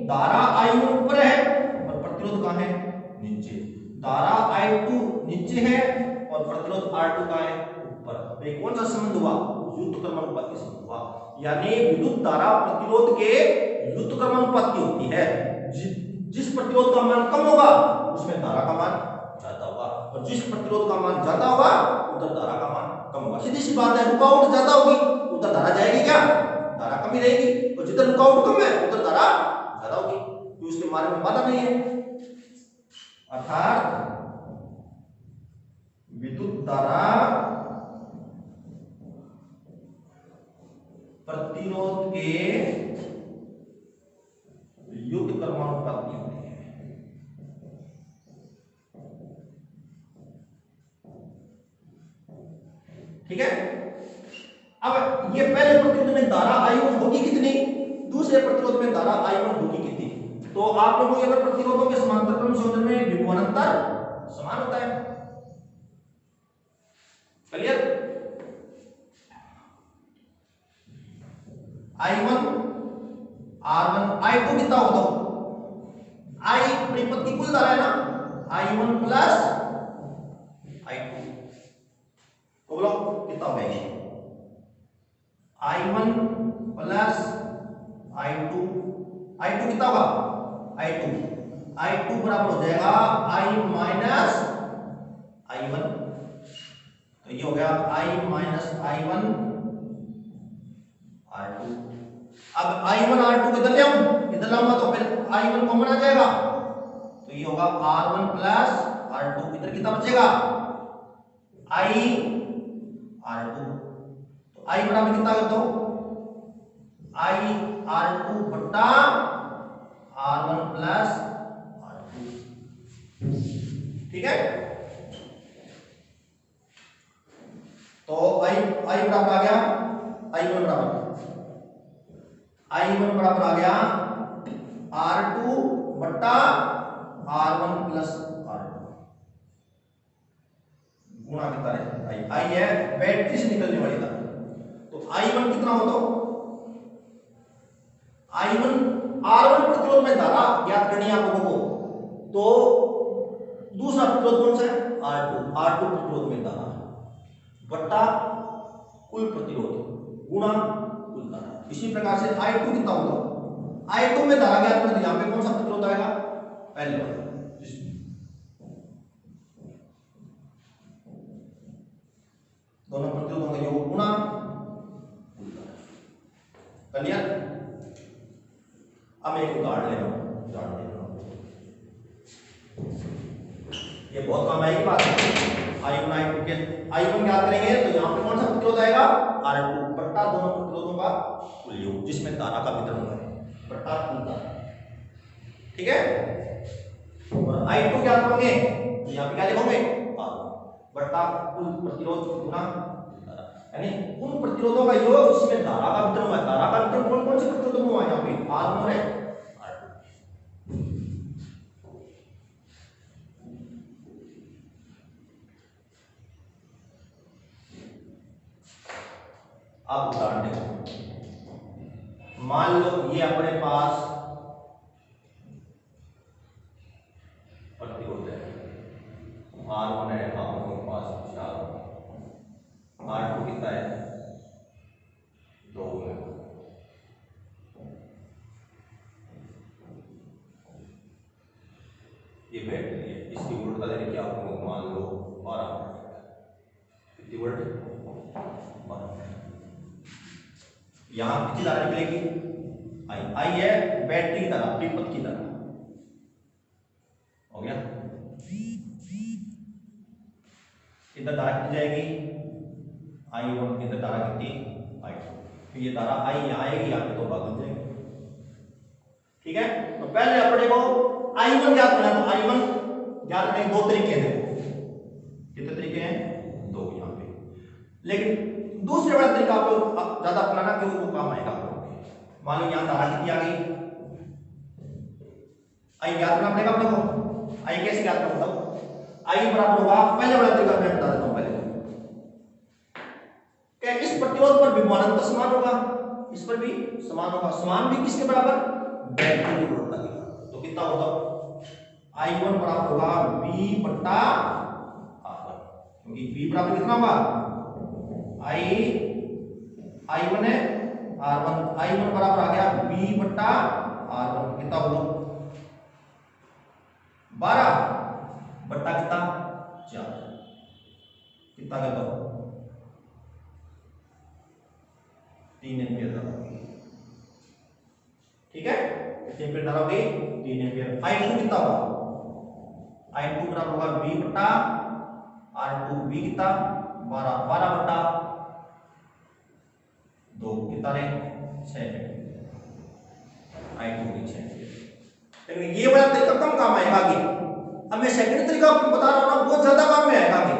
धारा I1 ऊपर है और प्रतिरोध कहां है, नीचे। धारा I2 नीचे है और प्रतिरोध R2 का है ऊपर। तो कौन सा संबंध हुआ, युक्त क्रमानुपात की संबंध हुआ। यानी विद्युत धारा प्रतिरोध के युक्त क्रमानुपात की होती है। जिस प्रतिरोध का मान कम होगा उसमें धारा का मान ज्यादा होगा, और जिस प्रतिरोध का मान ज्यादा होगा उधर धारा का मान कम होगा। सीधी सी बात है, रुकावट ज्यादा होगी उधर धारा जाएगी क्या, धारा कम ही रहेगी। और जिधर रुकावट कम है उधर धारा ज्यादा होगी, तो उसके मार्ग में बाधा नहीं है। अर्थात विद्युत धारा प्रतिरोध के युक्त क्रमानुपात की होती है, ठीक है। अब ये पहले प्रतिरोध में धारा I1 होगी कितनी, दूसरे प्रतिरोध में धारा I1 होगी कितनी। तो आप लोगों को अगर प्रतिरोधों के समांतर क्रम संयोजन में विभवांतर समान होता है, क्लियर। I1 R1 I2 कितना होगा, I परिपथ कुल धारा है ना, I1 प्लस I2, तो बोलो कितना हो जाएगा, I1 प्लस I2, I2 कितना होगा, I2 बराबर हो जाएगा I माइनस I1। तो ये हो गया I माइनस I1 R2। अब I1 R2 इधर ले आऊं, इधर लाऊंगा तो फिर I1 कॉमन आ जाएगा, तो ये होगा R1 प्लस R2। इधर कितना बचेगा I R2, तो I बराबर कितना करता हूं, I R2 बट्टा R1 प्लस R2, ठीक है। तो I बराबर आ गया I1 बराबर I1 बराबर आ गया R2 बट्टा R1 प्लस R2 गुणा कितना है I है बैटरी से निकलने वाली करंट। तो I1 कितना होता I1 R1 प्रतिरोध में धारा ज्ञात करनी है आप लोगों को। तो दूसरा प्रतिरोध कौन सा है R2 प्रतिरोध में धारा बट्टा कुल प्रतिरोध गुणा कुल धारा। इसी प्रकार से I2 कितना होगा I2 में धारा ज्ञात करनी है। यहां पे कौन सा प्रतिरोध आएगा पहले वाला दोनों प्रतिरोधों का योग गुणा कुल धारा। क्लियर। अब एक उदाहरण ले लो ये बहुत काम आएगी बात है। I1 I2 के I1 ज्ञात करेंगे तो यहां पे कौन सा प्रतिरोध आएगा R2 बट्टा दोनों प्रतिरोधों का कुल योग जिसमें धारा का वितरण होगा बट्टा कुल धारा। ठीक है। और I2 ज्ञात होंगे तो यहां पे क्या लिखोगे R बट्टा कुल प्रतिरोध गुणा धारा यानी उन प्रतिरोधों का योग जिसमें धारा का वितरण हुआ है। धारा का वितरण कौन कौन से प्रतिरोधों में हुआ है यहां पे R1 है अब उदाहरण देखो। मान लो ये अपने पास प्रतिरोध है R1 है आप लोगों के पास 4 R2 कितना है 2 है। ये बैटरी है इसकी वोल्ट का देने की आप लोगों को मान लो 12 वोल्ट कितनी वोल्ट 12। यहां कितनी धारा निकलेगी I है बैटरी की तरह विपरीत की तरह हो गया। इधर धारा कितनी जाएगी I1 इधर धारा कितनी I2 फिर ये धारा I यहां आएगी यहां पे तो भाग जाएगी। ठीक है। तो पहले अपने को I1 ज्ञात करना है। तो I1 ज्ञात करने के दो तरीके हैं। कितने तरीके हैं दो यहां पे। लेकिन दूसरे वाला तरीका आपको ज्यादा अपनाना क्यों वो काम आएगा आपको। मान लो यहां धारा कितनी आ गई I ज्ञात करना पड़ेगा अपने को। I कैसे ज्ञात करना बताओ I बराबर होगा पहले वाला तरीका मैं बता देता हूं पहले क्या इस प्रतिरोध पर विभवांतर समान होगा इस पर भी समान होगा। समान भी किसके बराबर बैटरी की वोल्टता के बराबर। तो कितना होगा I1 बराबर होगा V बट्टा R1 क्योंकि V बराबर कितना होगा I1 है I1 बराबर आ गया V बट्टा R1 कितना होगा 12 बट्टा कितना 4 कितना करता हो 3 एम्पियर धारा। ठीक है कितने एम्पियर धारा होगी 3 एम्पियर। I2 कितना होगा I2 बराबर होगा V बट्टा R2 V कितना 12 बट्टा 2 कितना रहे 6 एम्पियर I2 भी 6 एम्पियर। लेकिन ये वाला तरीका कम काम आएगा आगे। अब मैं सेकंड तरीका आपको बता रहा हूं ना बहुत ज्यादा काम में आएगा आगे।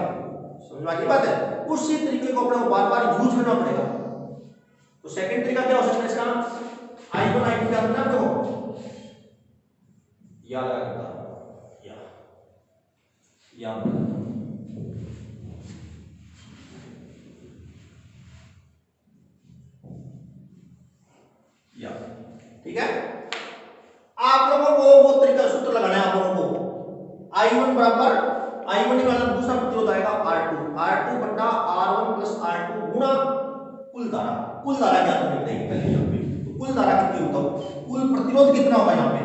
समझ में बात है। उसी तरीके को अपने बार बार यूज करना पड़ेगा। तो सेकंड तरीका क्या हो सकता है इसका I1 I2 क्या करना तो याद रखना या ठीक है। आप लोगों को वो तरीका सूत्र लगाना है आप लोगों को I1 बराबर I1 के मतलब दूसरा प्रतिरोध आएगा R2 बट्टा R1 प्लस R2 गुणा कुल धारा क्या करेंगे यहां पे। तो कुल धारा कितनी होगा कुल प्रतिरोध कितना होगा यहां पे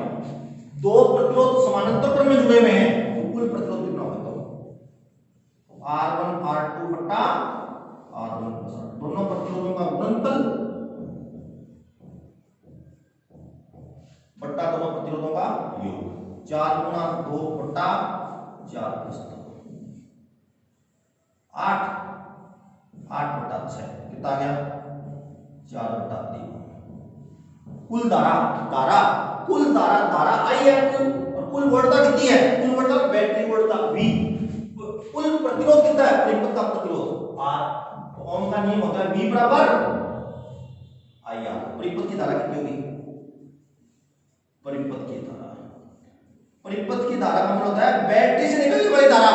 दो प्रतिरोध समानांतर क्रम में जुड़े हुए हैं तो कुल प्रतिरोध कितना होगा R1 R2 बट्टा R1 प्लस दोनों प्रतिरोधों का गुणनफल बट्टा दोनों प्रतिरोधों का योग 4 गुणा 2 बट्टा 4 प्लस 2 8 बट्टा 6 कितना आ गया 4 बट्टा 3। कुल धारा I है और कुल वोल्टता कितनी है कुल वोल्टता बैटरी वोल्टता V। कुल प्रतिरोध कितना है परिपथ का प्रतिरोध R। ओम का नियम होता है V बराबर IR। परिपथ की धारा कितनी होगी? परिपथ की धारा, परिपथ की धारा का मतलब होता है बैटरी से निकलने वाली धारा,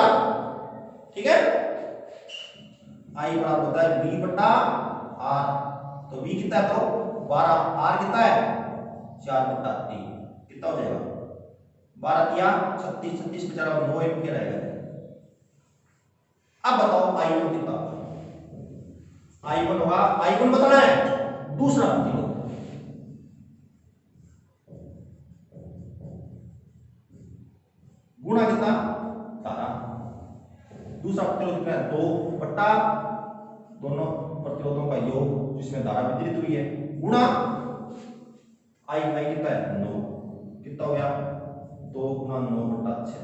ठीक है। I बराबर होता है V बटा R। तो V कितना है? तो 12, R कितना है? 4 बटा 3। कितना हो जाएगा? 12 या 36, 36 बेचारा 9 एम्पीयर आएगा। अब बताओ I1 कितना होगा? I1 होगा, I1 बताना है दूसरा प्रतिरोध, गुणा कितना? धारा। दूसरा प्रतिरोध कितना है? 2 बटा दोनों प्रतिरोधों का योग जिसमें धारा वितरित हुई है, गुणा I कितना है? 9। कितना हो गया? 2 गुणा 9 बटा 6।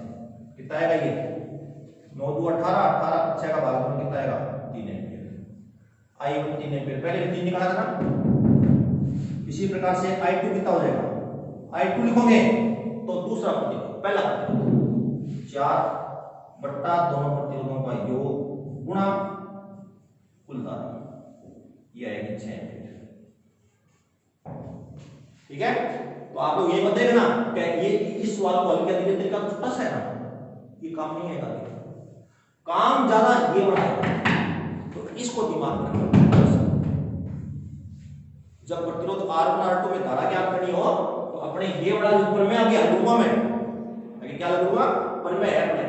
कितना आएगा ये? 9 2 18, 18 6 का भाग कितना आएगा? 3 एम्पीयर। I1 3 एम्पीयर, पहले भी 3 निकाला था ना। इसी प्रकार से I2 कितना हो जाएगा? I2 लिखोगे तो दूसरा प्रतिरोध, पहला प्रतिरोध 4 बट्टा दोनों प्रतिरोधों का योग गुणा कुल धारा, ये आएगी 6 एम्पीयर। ठीक है। तो आप लोग ये मत देखना कि ये इस सवाल को हल करने का तरीका छोटा सा है ना, ये काम नहीं आएगा, काम ज्यादा ये वाला है। तो इसको दिमाग में रखना, जब प्रतिरोध R1 R2 में धारा ज्ञात करनी हो तो अपने ये वाला जो प्रमेय आ गया लूंगा मैं, आगे क्या लगूंगा? प्रमेय है अपने,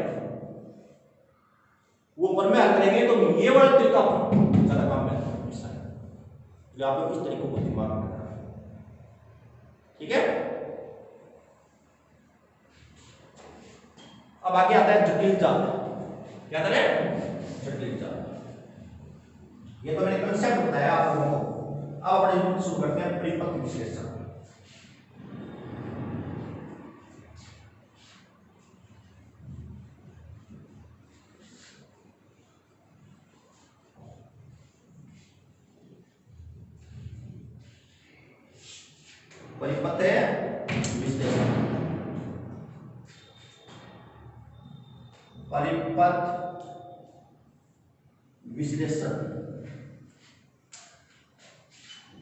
वो प्रमेय हल करेंगे तो ये वाला तरीका ज्यादा काम में जो आप लोग इस तरीके को दिमाग में रखना है, ठीक है। अब आगे आता है जटिल जाल। क्या आता है? जटिल जाल। ये तो मैंने कंसेप्ट बताया आप लोगों को। अब अपने शुरू करते हैं परिपथ विश्लेषण। परिपथ विश्लेषण, परिपथ विश्लेषण,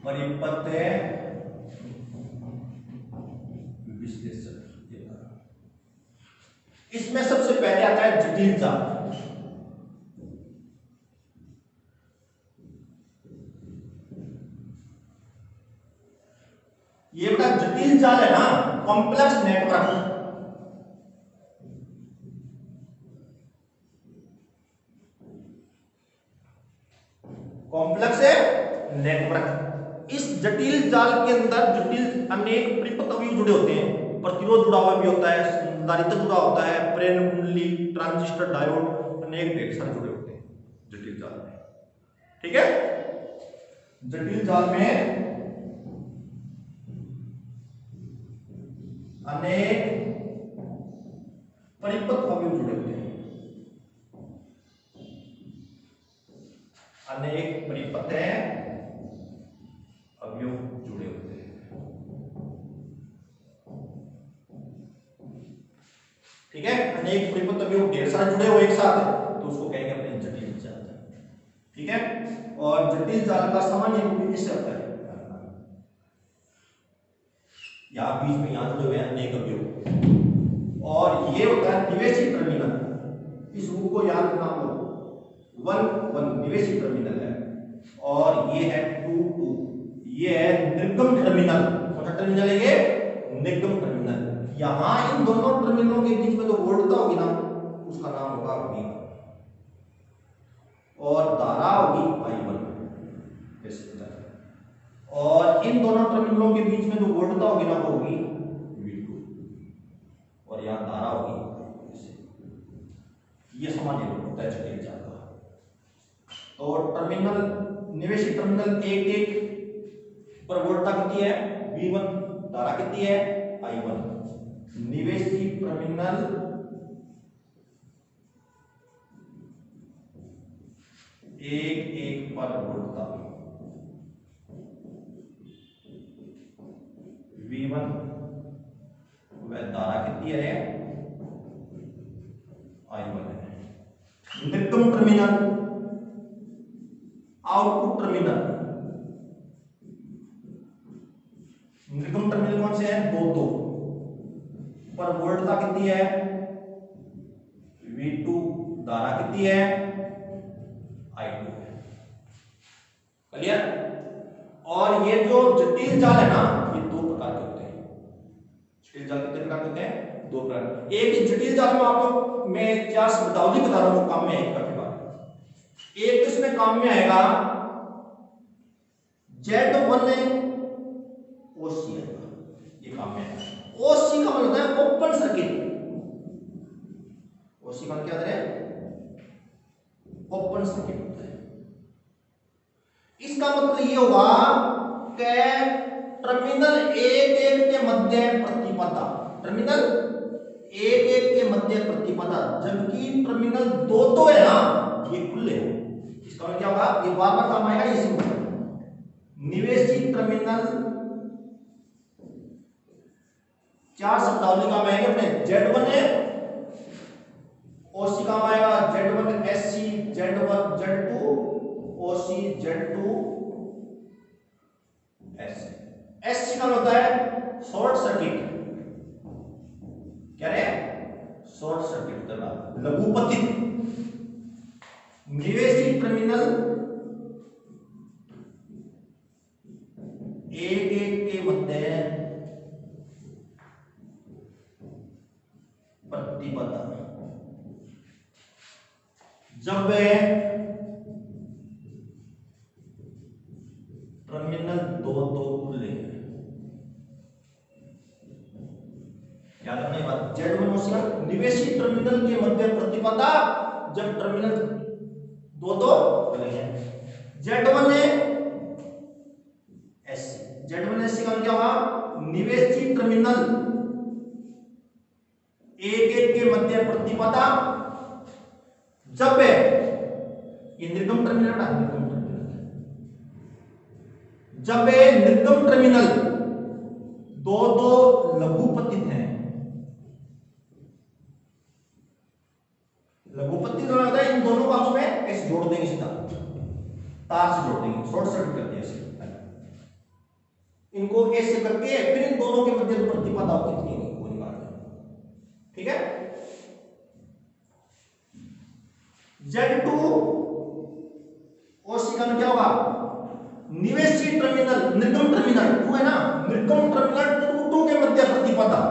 परिपथ विश्लेषण। इसमें सबसे पहले आता है जटिल जाल। ये बड़ा जटिल जाल है ना, कॉम्प्लेक्स नेटवर्क। कॉम्प्लेक्स नेटवर्क, इस जटिल जाल के अंदर जटिल अनेक परिपथ अवयव जुड़े होते हैं। प्रतिरोध जुड़ा हुआ भी होता है, संधारित्र जुड़ा होता है, प्रेरण कुंडली, ट्रांजिस्टर, डायोड, अनेक ढेर सारे जुड़े होते हैं जटिल जाल में, ठीक है। जटिल जाल में अनेक परिपथ अवयव जुड़े होते हैं, अनेक परिपथ अवयव जुड़े होते हैं, ठीक है। अनेक परिपथ अवयव ढेर सारे जुड़े हुए एक साथ तो उसको कहेंगे अपने जटिल जाल, ठीक है। और जटिल जाल का सामान्य रूप इस होता है, यहां बीच में यहां जुड़े हुए हैं अनेक अवयव, और ये होता है निवेशी टर्मिनल। इस रूप को याद रखना आप लोग, 1 1 निवेशी टर्मिनल है, और ये है 2 2, ये है निर्गम टर्मिनल। कौन सा टर्मिनल है ये? निर्गम टर्मिनल। यहां इन दोनों टर्मिनलों के बीच में जो वोल्टता होगी ना उसका नाम होगा V, और धारा होगी I1। और इन दोनों टर्मिनलों के बीच में जो वोल्टता होगी ना वो होगी V2, और यहां धारा होगी। ये सामान्य रूप होता है जटिल जाल का। तो टर्मिनल, निवेशी टर्मिनल 1 1 पर वोल्टता कितनी है? V1, धारा कितनी है? I1। निवेशी टर्मिनल 1 1 पर वोल्टता V1, वह धारा कितनी है? I1 है। निर्गम टर्मिनल, आउटपुट टर्मिनल, I2 है। क्लियर? और ये जो जटिल जाल है ना, ये दो प्रकार के होते हैं। जटिल जाल कितने प्रकार के होते हैं? दो प्रकार। एक जटिल जाल में आप लोग मैं क्या शब्दावली बता रहा हूं, काम में आएगा काफी बार। एक तो इसमें काम में आएगा Z1 OC आएगा, ये काम में आएगा। OC का मतलब होता है ओपन सर्किट। OC का क्या है? ओपन सर्किट होता है। इसका मतलब ये होगा कि टर्मिनल 1-1 के मध्य प्रतिपदा, टर्मिनल 1-1 के मध्य प्रतिपदा, जबकि टर्मिनल 2-2 है ना, ये खुले हैं। इसका मतलब क्या होगा? ये बार बार काम आएगा, ये सिंपल निवेशित टर्मिनल, चार शब्दावली काम आएंगे अपने। Z1 है, OC काम आएगा, Z1 SC, Z1 Z2 OC, Z2 SC। SC का होता है शॉर्ट सर्किट, क्या है? शॉर्ट सर्किट करना, लघुपतित। निवेशित टर्मिनल 1-1 के मध्य प्रतिपदा, जब टर्मिनल 2-2 खुले हैं। याद रखना ये बात। Z1 OC निवेशित टर्मिनल के मध्य प्रतिपदा जब टर्मिनल 2-2 खुले हैं। Z1 SC, Z1 SC का क्या होगा? निवेशित टर्मिनल 1-1 के मध्य प्रतिपदा जब ये निर्गम टर्मिनल ना, निर्गम टर्मिनल, जब निर्गम टर्मिनल 2-2 लघुपतित हैं। लघुपतित होता है, इन दोनों को आपस में ऐसे जोड़ देंगे, सीधा तार से जोड़ देंगे, शॉर्ट सर्किट कर दिया इसे। इनको ऐसे करके फिर इन दोनों के मध्य प्रतिपदा कितनी है वो निकाल देंगे। ठीक है? Z2 OC का क्या होगा? निवेशित टर्मिनल, निर्गम टर्मिनल 2 है ना, निर्गम टर्मिनल 2-2 के मध्य प्रतिपदा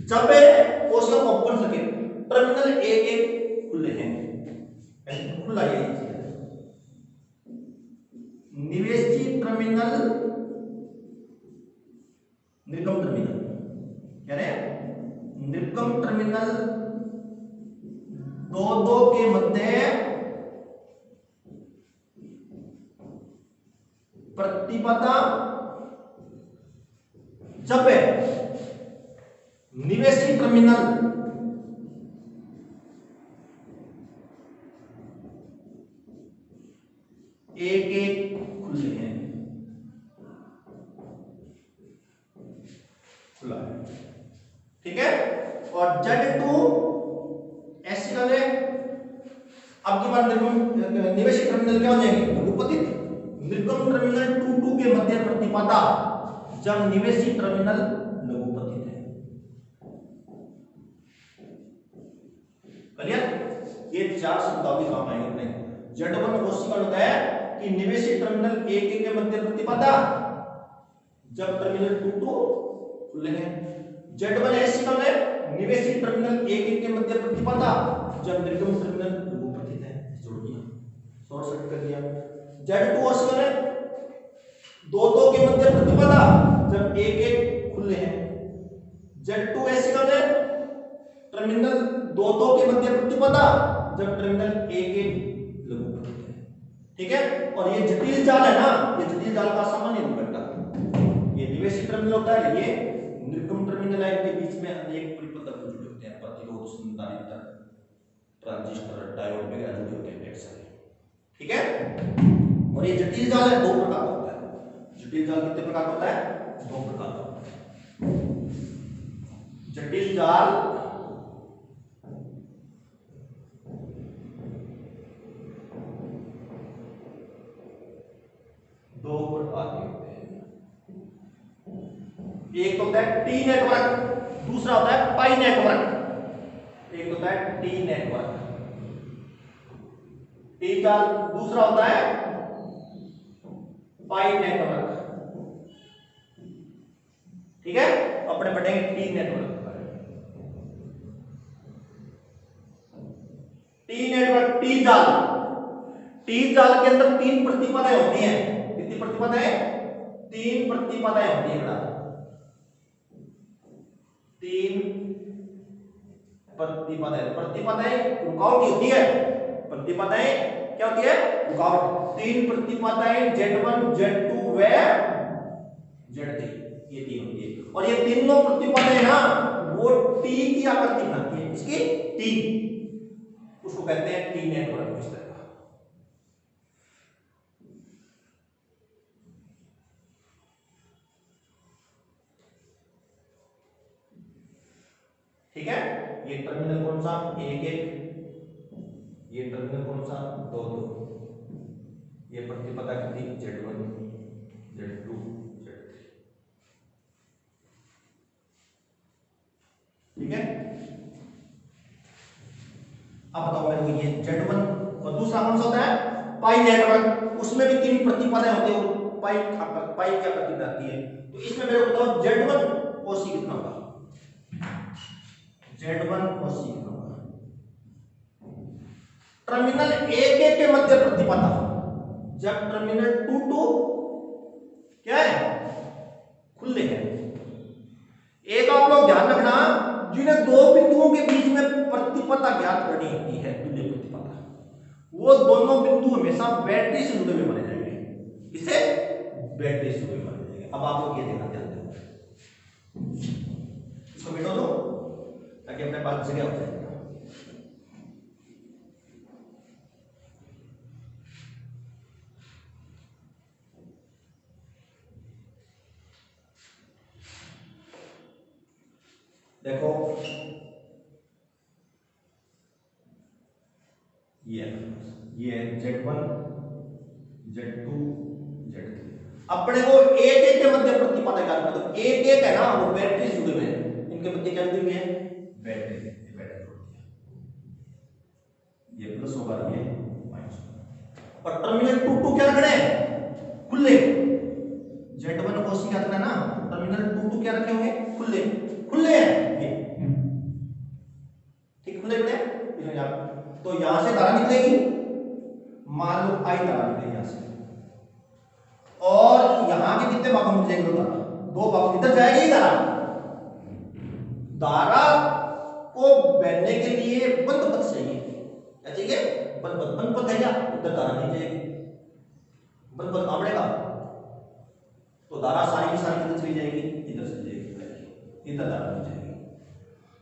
जब OC का ओपन सर्किट, टर्मिनल 1-1 खुले हैं, खुला है। निवेशित टर्मिनल, निर्गम टर्मिनल, क्या है? निर्गम टर्मिनल 2-2 के मध्य प्रतिपदा जब निवेशित टर्मिनल 1-1 खुले हैं, खुला है। ठीक है? और Z2 SC का ले, अब की बार निवेशित टर्मिनल क्या हो जाएंगे? लघुपतित। निर्गम टर्मिनल 2-2 के मध्य प्रतिपदा जब निवेशित टर्मिनल लघुपतित है। क्लियर? ये चार शब्दावली काम आएंगे अपने। Z1 OC का होता है कि निवेशित टर्मिनल 1-1 के मध्य प्रतिपदा जब टर्मिनल 2-2 खुले हैं। Z1 SC का है निवेशित टर्मिनल 1-1 के मध्य प्रतिपदा जब निर्गम टर्मिनल लघुपतित है। जोड़ दिया, शॉर्ट सर्किट कर दिया। Z2 OC का 2-2 के मध्य प्रतिपदा जब 1-1 खुले हैं। Z2 SC का टर्मिनल 2-2 के मध्य प्रतिपदा जब टर्मिनल 1-1 लघुपतित है। ठीक है? और ये जटिल जाल है ना, ये जटिल जाल का सामान्य रूप है। ये निवेशित टर्मिनल होता है, ये निर्गम टर्मिनल लाइन के बीच में अनेक परिपथ जुड़े होते हैं, प्रतिरोध, संधारित्र, ट्रांजिस्टर, डायोड वगैरह जुड़े होते हैं एक साथ। ठीक है? और ये जटिल जाल है, दो प्रकार का होता है। जटिल जाल कितने प्रकार का होता है? दो प्रकार का होता है। जटिल जाल दो प्रकार के होते हैं। एक होता है टी नेटवर्क, दूसरा होता है पाई नेटवर्क। एक होता है टी नेटवर्क, टी जाल। दूसरा होता है पाई नेटवर्क। ठीक है, अपने पढ़ेंगे T network. T network, T जाल। टी जाल के अंदर 3 प्रतिपदाएं होती हैं। कितनी प्रतिपदाएं? 3 प्रतिपदाएं होती है बेटा। 3 प्रतिपदाएं। प्रतिपदाएं रुकावट होती है। प्रतिपदाएं क्या होती है? रुकावट। 3 प्रतिपदाएं Z1 Z2 व Z3, ये 3 होती है। और ये तीनों प्रतिपदाएं ना वो टी की आकृति बनाती है। इसकी टी, उसको कहते हैं टी नेटवर्क। इस तरह का। ठीक है, ये टर्मिनल कौन सा? 1 1। ये टर्मिनल कौन सा? 2 2। ये प्रतिपदा कितनी? Z1 Z2 Z3। ठीक है, अब बताओ मेरे को ये Z1 और दूसरा कौन सा होता है? पाई नेटवर्क। उसमें भी 3 प्रतिपदाएं होती है। पाई क्या प्रतिपदा आती है? तो इसमें मेरे को बताओ Z1 और C कितना होगा? Z1 और C कितना होगा? टर्मिनल 1 1 के मध्य प्रतिपदा। जब टर्मिनल 2 2 क्या है? खुले हैं। एक आप लोग ध्यान रखना, जिन्हें 2 बिंदुओं के बीच में प्रतिपदा ज्ञात करनी होती है, तुल्य प्रतिपदा, वो दोनों बिंदु हमेशा बैटरी से जुड़े हुए माने जाएंगे। इसे बैटरी से जुड़े माने जाएंगे। अब आप लोग ये देखना ध्यान दें, इसको मिटा दो ताकि अपने पास जगह हो जाए। देखो ये Z1 Z2 Z3। अपने को 1 1 के मध्य प्रतिपदा ज्ञात करना। तो 1 1 है ना, वो बैटरी से जुड़े हुए हैं। इनके मध्य क्या जुड़ी हुई है? बैटरी। ये बैटरी जोड़ती है, ये प्लस होगा, ये माइनस होगा। और टर्मिनल 2 2 क्या रखने हैं? खुले। Z1 और C क्या रखना है ना, टर्मिनल 2 2 क्या रखे होंगे? खुले। खुले हैं ये, ठीक, खुले खुले। तो यहां से धारा निकलेगी, मान लो I धारा निकलेगी यहां से, और यहां के कितने भागों में जाएगी? 2 भाग। इधर जाएगी धारा। धारा को बहने के लिए बंद पथ चाहिए। क्या चाहिए? बंद पथ। बंद पथ है क्या? उधर धारा नहीं जाएगी। बंद पथ कहां पड़ेगा? तो धारा सारी की सारी किधर चली जाएगी? इधर से जाएगी, इधर धारा नहीं जाएगी।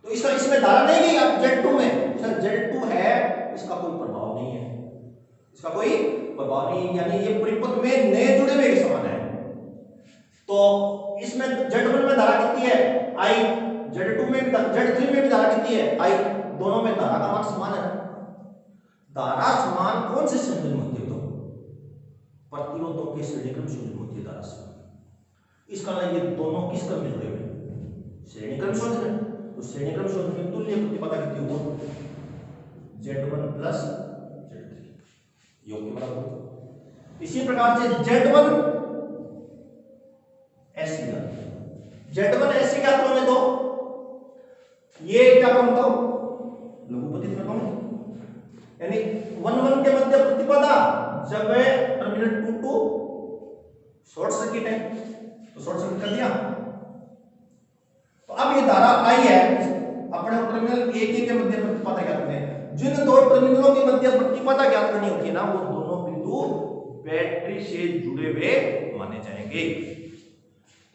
तो इसका इसमें धारा नहीं गई। अब Z2 में, सर Z2 है, इसका कोई प्रभाव नहीं है। इसका कोई प्रभाव नहीं, यानी ये परिपथ में नए जुड़े हुए समान है। तो इसमें Z1 में धारा कितनी है? I। Z2 में भी, Z3 में भी धारा कितनी है? I। दोनों में धारा का मान समान है। धारा समान कौन से श्रेणी में होती है? तो प्रतिरोधों के श्रेणी क्रम से होती है धारा समान। इसका ना ये दोनों किस क्रम में जुड़े हुए? श्रेणी क्रम शोध में। तो श्रेणी क्रम शोध में तुल्य प्रतिपदा कितनी होगी? Z1 प्लस Z3 योग के बराबर। इसी प्रकार से Z1 SC का, Z1 SC क्या क्रम है? तो ये क्या क्रम बताओ? लघुपति क्रम, यानी 1 1 के मध्य प्रतिपदा जब टर्मिनल 2 2 शॉर्ट सर्किट है, तो शॉर्ट सर्किट कर दिया। तो अब ये धारा I है, अपने टर्मिनल 1 1 के मध्य प्रतिपदा ज्ञात करते हैं। जिन 2 टर्मिनलों के मध्य प्रतिपदा ज्ञात करनी होती है ना, वो दोनों बिंदु बैटरी से जुड़े हुए माने जाएंगे।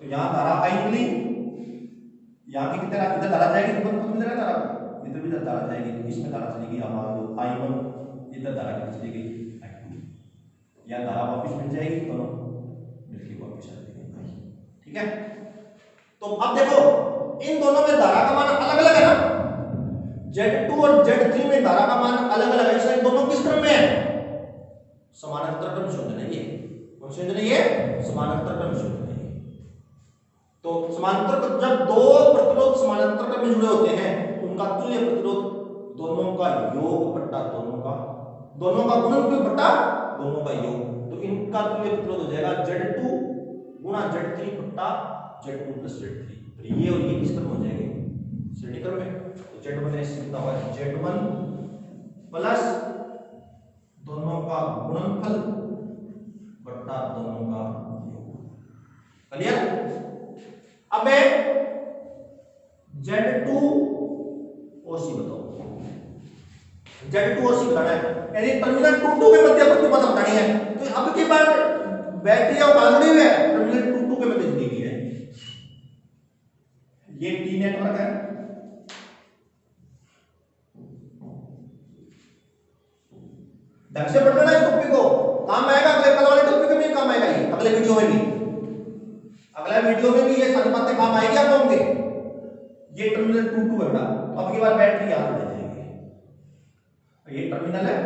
तो यहां धारा I निकली, यहां की कितने इधर धारा जाएगी, तो बंद मिल जाएगा धारा, इधर भी धारा जाएगी। तो इसमें धारा चलेगी हमारा I1, इधर धारा कितनी चलेगी? I2। यहां धारा वापस मिल जाएगी, दोनों मिलके वापस आ जाएगी। ठीक है, तो अब देखो इन दोनों में धारा का मान अलग अलग है ना। Z2 और Z3 में धारा का मान अलग अलग है, इसलिए दोनों किस क्रम में है? समानांतर क्रम शोधन है ये। कौन शोधन है ये? समानांतर क्रम शोधन है। तो समानांतर, जब 2 प्रतिरोध समानांतर क्रम में जुड़े होते हैं, उनका तुल्य प्रतिरोध दोनों का योग बट्टा दोनों का दोनों का गुणनफल बटा दोनों का योग। तो इनका तुल्य प्रतिरोध हो जाएगा Z2 गुणा Z3 बटा Z2 प्लस Z3। तो ये और ये किस क्रम हो जाएंगे? श्रेणी क्रम में। तो Z1 ऐसे लिखा हुआ है Z1 प्लस दोनों का गुणनफल बटा दोनों का योग। क्लियर? अब Z2 OC बताओ। Z2 OC बताना है, यानी टर्मिनल 2 2 के मध्य प्रतिपदा बतानी है। तो अब की बार बैटरी और कहां जुड़ी हुई है? टर्मिनल 2 2 के मध्य जुड़ी हुई है। ये T नेटवर्क है, ढंग से पढ़ लेना इस टॉपिक को, काम आएगा अगले कल वाले टॉपिक में भी काम आएगा, ये अगले वीडियो में भी, अगले वीडियो में भी ये सारी बातें काम आएगी आप लोगों के। ये टर्मिनल 2 2 है बेटा, तो अब की बार बैटरी यहां जुड़ जाएगी। ये टर्मिनल है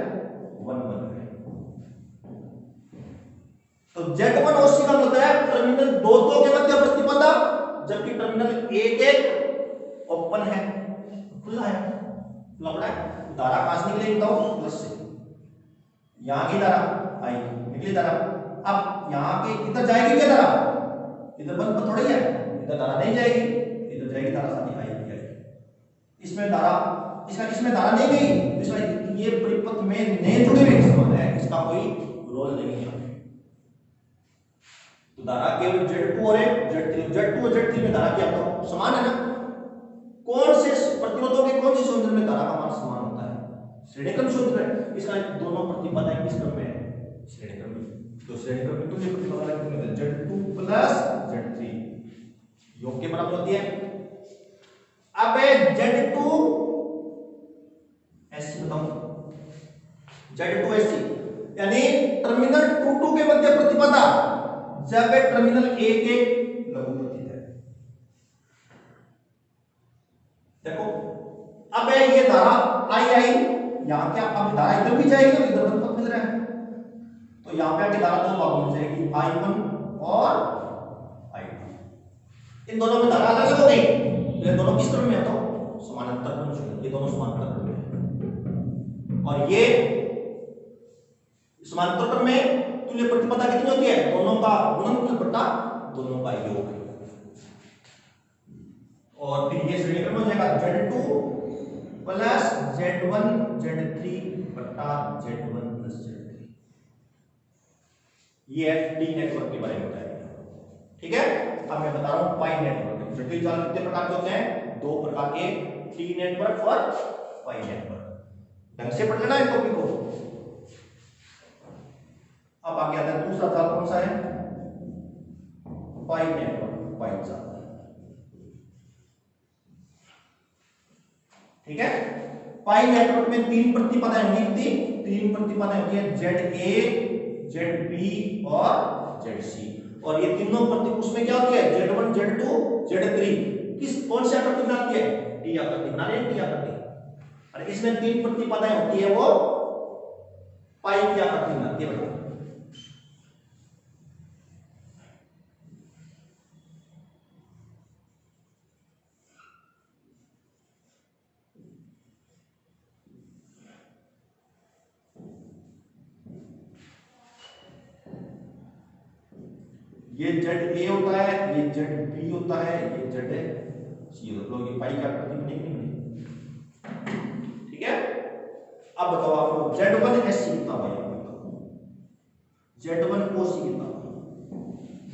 1 1 है। तो Z1 OC का मतलब है टर्मिनल 2 2 के मध्य प्रतिपदा, जबकि टर्मिनल 1 1 ओपन है, खुला है, खुला पड़ा है। धारा कहां से निकलेगी बताओ? प्लस से। यहां की धारा आई, निकली धारा। अब यहां के इधर जाएगी क्या धारा? इधर बंद पर थोड़ी है, इधर धारा नहीं जाएगी, इधर जाएगी धारा, साथ आई भी आएगी। इसमें धारा, इसमें धारा नहीं गई, इसमें ये परिपथ में नहीं जुड़े हुए समान है, इसका कोई रोल नहीं है। तो धारा केवल Z2 और Z2 और Z3 में धारा क्या तो समान है ना? कौन से प्रतिरोधों के कौन सी सूत्र में धारा का मान समान होता है? श्रेणी क्रम सूत्र है। इसका दोनों प्रतिपदाएं किस क्रम में है? श्रेणी क्रम में। तो श्रेणी क्रम में तुल्य प्रतिपदा कितनी होती है? Z2 प्लस Z3 योग के बराबर होती है। अब Z2 ऐसी बताओ, Z2 ऐसी यानी टर्मिनल 2 2 के मध्य प्रतिपदा जब टर्मिनल 1 1 लघु प्रतीत है। देखो अब ये धारा आई, यहां क्या अब धारा इधर भी जाएगी, तो इधर बंद मिल रहा है, तो यहां पे आके धारा दो भागों में जाएगी, I1 और I2। इन दोनों में धारा अलग हो गई, ये दोनों किस क्रम में है? तो समानांतर क्रम में, ये दोनों समानांतर क्रम में, और ये समानांतर क्रम में तुल्य प्रतिपदा कितनी होती है? दोनों का गुणनफल बटा दोनों का योग। और फिर ये श्रेणी क्रम हो जाएगा Z2 प्लस Z1 Z3 बटा Z1 प्लस Z3। ये T नेटवर्क के बारे में बताया, ठीक है? अब मैं बता रहा हूं पाई नेटवर्क। जटिल जाल कितने प्रकार के होते हैं? दो प्रकार के, T नेटवर्क और पाई नेटवर्क। ढंग से पढ़ लेना इस टॉपिक को। अब आगे आता है दूसरा जाल, कौन सा है? पाई नेटवर्क, पाई जाल, ठीक है? पाई नेटवर्क में तीन प्रतिपदाएं होंगी, तीन प्रतिपदाएं होती है, ZA, ZB और ZC। और ये तीनों प्रति उसमें क्या होती है? Z1 Z2 Z3 किस कौन सी आकृति बनाती है? T आकृति बना रहे हैं, T आकृति। और इसमें तीन प्रतिपदाएं होती है, वो पाई की आकृति बनाती है बेटा। ये ZA होता है, ये ZB होता है, ये ZC होता है। ये पाई की आकृति बनी नहीं बनी, ठीक है? अब बताओ आप लोग Z1 SC कितना पाई? Z1 OC कितना?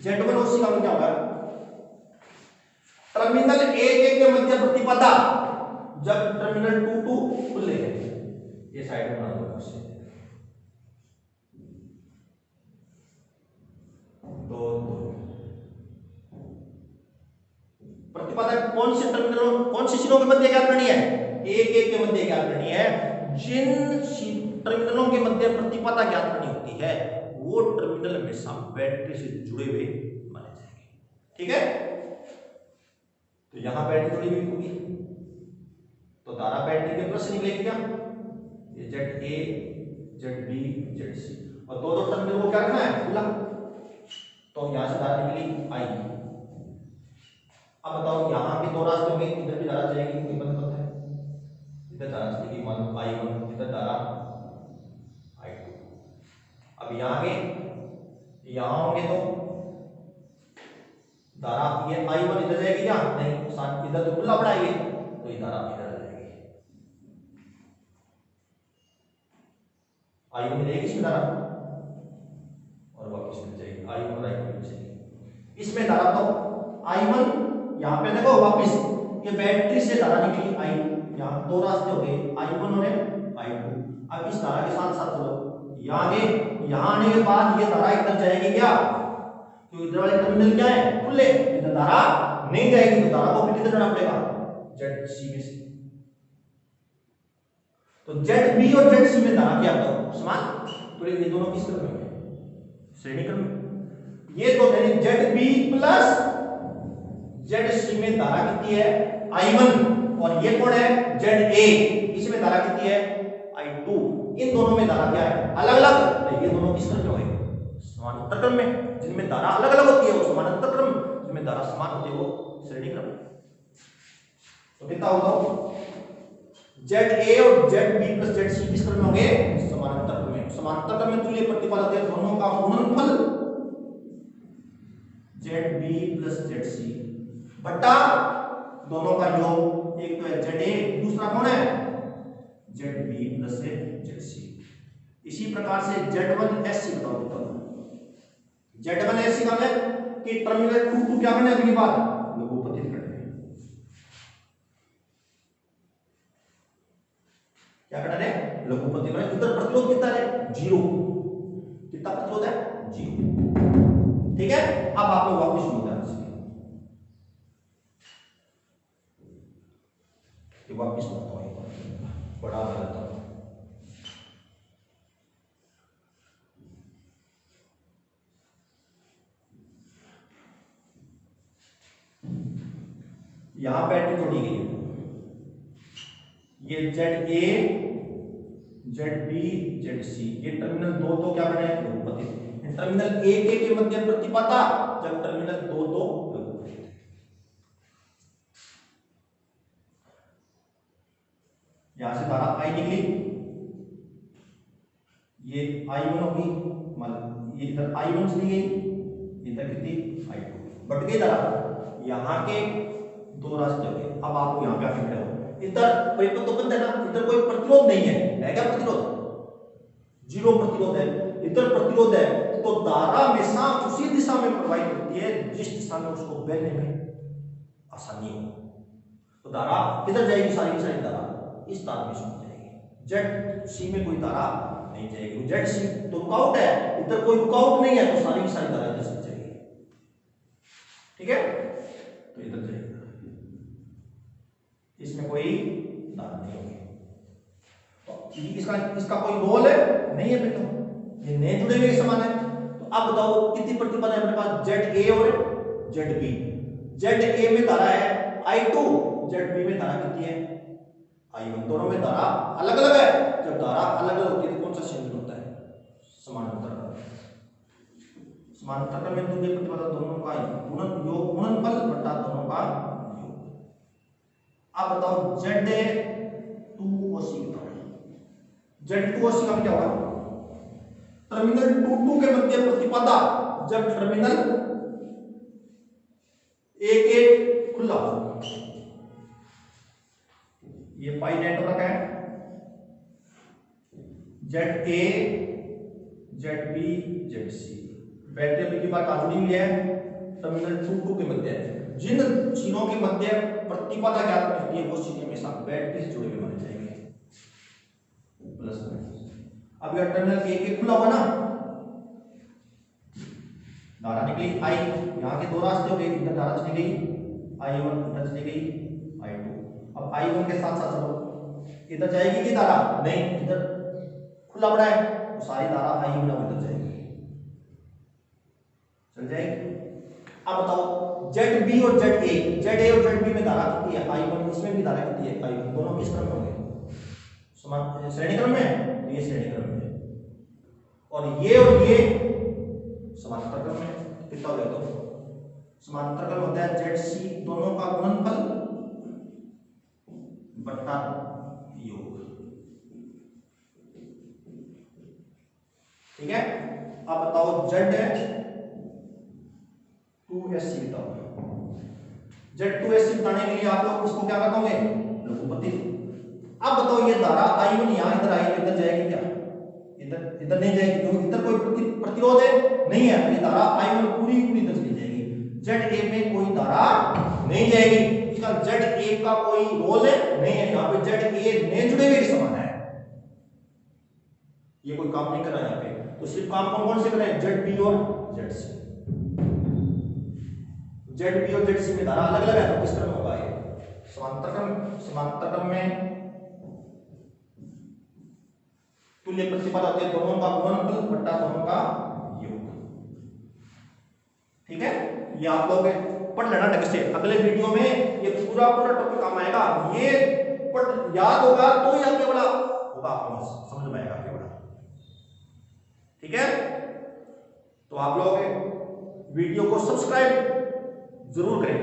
Z1 OC का क्या होगा? टर्मिनल 1 1 के मध्य प्रतिपदा जब टर्मिनल 2 2 खुले हैं, ये साइड बना दो उससे, तो प्रतिपदा कौन से टर्मिनल, कौन सी सिरों के मध्य ज्ञात करनी है? 1 1 के मध्य ज्ञात करनी है। जिन टर्मिनलों के मध्य प्रतिपदा ज्ञात करनी होती है, वो टर्मिनल हमेशा बैटरी से जुड़े हुए माने जाएंगे, ठीक है? तो यहां बैटरी जुड़ी हुई होगी, तो धारा बैटरी के प्लस से निकलेगी क्या? ये ZA ZB ZC, और दो टर्मिनल को क्या रखना है? खुला, तो यहां से धारा निकली I। अब बताओ यहां के दो रास्ते होंगे, इधर भी धारा जाएगी, कोई बंद होता है, इधर धारा चलेगी, मान लो I1, इधर धारा अब यहाँ आगे यहाँ होंगे तो धारा ये I1 इधर जाएगी क्या? नहीं, साथ इधर तो खुला पड़ा है, तो ये धारा इधर आ जाएगी, I1 रहेगी इसमें धारा और वापस मिल जाएगी I1 और I2 मिल जाएगी। इसमें धारा तो I1 यहाँ पे देखो वापस ये बैटरी से धारा निकली I, यहाँ दो रास्ते हो गए I1 और I2। अब इस धारा के साथ साथ चलो यहाँ आगे, यहाँ आने के बाद ये धारा इधर जाएगी क्या? तो इधर वाले टर्मिनल क्या है? खुले, इधर धारा नहीं जाएगी, तो धारा को फिर किधर जाना पड़ेगा? ZC में से। तो ZB और ZC में धारा क्या होगा? समान, तो ये दोनों किस क्रम में है? श्रेणी क्रम में। ये तो यानी ZB प्लस ZC में धारा कितनी है? I1, और ये कौन है? ZA, इसमें धारा कितनी है? I2। इन दोनों में धारा क्या है? अलग अलग, तो ये दोनों किस क्रम में होंगे? समानांतर क्रम में। जिनमें धारा अलग अलग होती है वो समानांतर क्रम, जिनमें धारा समान होती है वो श्रेणी क्रम। तो कितना होगा? ZA और ZB प्लस ZC किस क्रम में होंगे? समानांतर क्रम में। समानांतर क्रम में तुल्य प्रतिपादक है दोनों का गुणनफल ZB प्लस ZC बटा दोनों का योग। एक तो है ZA, दूसरा कौन है? ZB plus ZC। इसी प्रकार से Z1SC बताओ कितना? Z1SC का है कि टर्मिनल 2 क्या करना है? अगली बार लघुपतित करना है। क्या करना है? लघुपतित करना है। इधर प्रतिरोध कितना है? 0। कितना प्रतिरोध है? 0। ठीक है, अब आप लोग वापस सुनो ध्यान से, ये वापस बताता हूं, बड़ा बताता हूं। यहां बैटरी जोड़ी गई है, ये ZA ZB ZC, ये टर्मिनल 2 तो क्या बने? लघुपतित। टर्मिनल 1 के मध्य प्रतिपदा, जब टर्मिनल 2 तो लघुपतित। यहां से धारा I निकली, ये I1 होगी, मतलब ये इधर I1 चली गई, इधर कितनी? I2 बट गई धारा। यहां के दो रास्ते हो गए। अब आप यहां पे आके खड़े हो, इधर परिपथ तो बंद है ना, इधर कोई प्रतिरोध नहीं है क्या? प्रतिरोध 0 प्रतिरोध है, इधर प्रतिरोध है, तो धारा हमेशा उसी दिशा में प्रवाहित होती है जिस दिशा में उसको बहने में आसानी हो। तो धारा किधर जाएगी? सारी की सारी धारा इस तार में सुन जाएगी। ZC में कोई धारा नहीं जाएगी, ZC तो रुकावट है, इधर कोई रुकावट नहीं है, तो सारी की सारी धारा इधर से जाएगी। ठीक है, तो इधर जाएगी, इसमें कोई धारा नहीं होगी। तो इसका कोई रोल है नहीं है बेटा, ये नए जुड़े हुए समान है। तो अब बताओ कितनी प्रतिपदा है हमारे पास? ZA और ZB। ZA में धारा है I2, ZB में धारा कितनी है? I1। दोनों में धारा अलग अलग है। जब धारा अलग अलग होती है तो कौन सा संयोजन होता है? समानांतर। समानांतर में तुल्य प्रतिपदा दोनों का गुणनफल बटा दोनों का योग। अब बताओ ZA2OC बताओ, Z2OC का क्या होगा? टर्मिनल 2 के मध्य प्रतिपदा, जब टर्मिनल 1 खुला हो, ये पाई नेटवर्क है, ZA ZB ZC। बैटरी अभी की बार कहां जुड़ी हुई है? टर्मिनल 2 के मध्य। जिन चीनों के मध्य प्रतिपदा ज्ञात होती है वो चीजें हमेशा बैटरी से जुड़े हुए माने जाएंगे, प्लस माइनस। अब यह टर्मिनल 1 खुला हुआ ना, धारा निकली I, यहाँ के दो रास्ते हो गए, इधर धारा चली गई I1, इधर चली गई I2। अब I1 के साथ साथ चलो, इधर जाएगी कि धारा? नहीं, इधर खुला पड़ा है, तो सारी धारा I1 इधर जाएगी, चल जाएगी। अब बताओ ZB और ZA और ZB में धारा कितनी है? I1, इसमें भी धारा कितनी है? I1। दोनों किस क्रम में होंगे? समान श्रेणी क्रम में, तो ये श्रेणी क्रम में, और ये समांतर क्रम में। कितना हो गया? तो समांतर क्रम होता है ZC दोनों का गुणनफल बटा योग। ठीक है। आप बताओ Z2SC बताओ। Z2SC बताने के लिए आप लोग इसको क्या बताओगे, लघुपति। अब बताओ ये धारा I1 यहां इधर आई तो इधर जाएगी क्या, इधर नहीं जाएगी, क्योंकि इधर कोई प्रतिरोध है नहीं है, ये धारा I1 पूरी इधर चली जाएगी। ZA में कोई धारा नहीं जाएगी, इसका ZA का कोई रोल है नहीं है, यहाँ पे ZA ने जुड़े हुए समान है, ये कोई काम नहीं कर रहा यहाँ पे। तो सिर्फ काम कौन से कर रहे हैं, ZB और ZC। ZB और ZC में धारा अलग अलग है, तो किस क्रम होगा ये, समांतर क्रम में तुल्य प्रतिपद होते हैं, दोनों का गुणनफल बटा दोनों का योग। ठीक है, ये आप लोग पढ़ लेना ढंग से, अगले वीडियो में ये पूरा टॉपिक काम आएगा, ये पढ़ याद होगा तो ही आगे वाला होगा, आपको समझ में आएगा आगे वाला। ठीक है, तो आप लोग वीडियो को सब्सक्राइब जरूर करें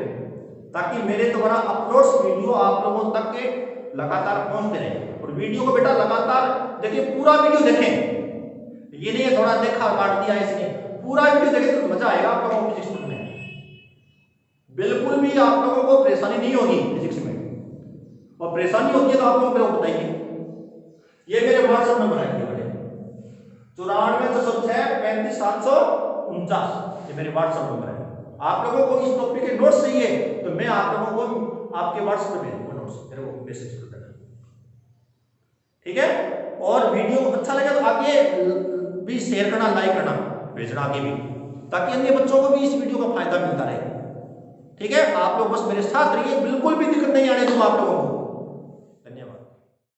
ताकि मेरे द्वारा अपलोड्स वीडियो आप लोगों तक के लगातार पहुंचते रहे। और वीडियो को बेटा लगातार देखिए, पूरा वीडियो देखें, ये नहीं है थोड़ा देखा काट दिया इसने, पूरा वीडियो देखें तो मजा आएगा आप लोगों को फिजिक्स में। बिल्कुल भी आप लोगों को परेशानी नहीं होगी फिजिक्स में, और परेशानी होती है तो आप लोगों को बताइए। ये मेरे व्हाट्सएप नंबर है 9496653749, ये मेरे व्हाट्सएप नंबर है। आप लोगों को इस टॉपिक के नोट्स चाहिए तो मैं आप लोगों को आपके व्हाट्सएप पे भेज दूंगा नोट्स, मेरे को मैसेज कर देना। ठीक है, और वीडियो अच्छा लगे तो आगे भी शेयर करना, लाइक करना, भेजना आगे भी, ताकि अन्य बच्चों को भी इस वीडियो का फायदा मिलता रहे। ठीक है, आप लोग बस मेरे साथ रहिए, बिल्कुल भी दिक्कत नहीं आने दूंगा आप लोगों को।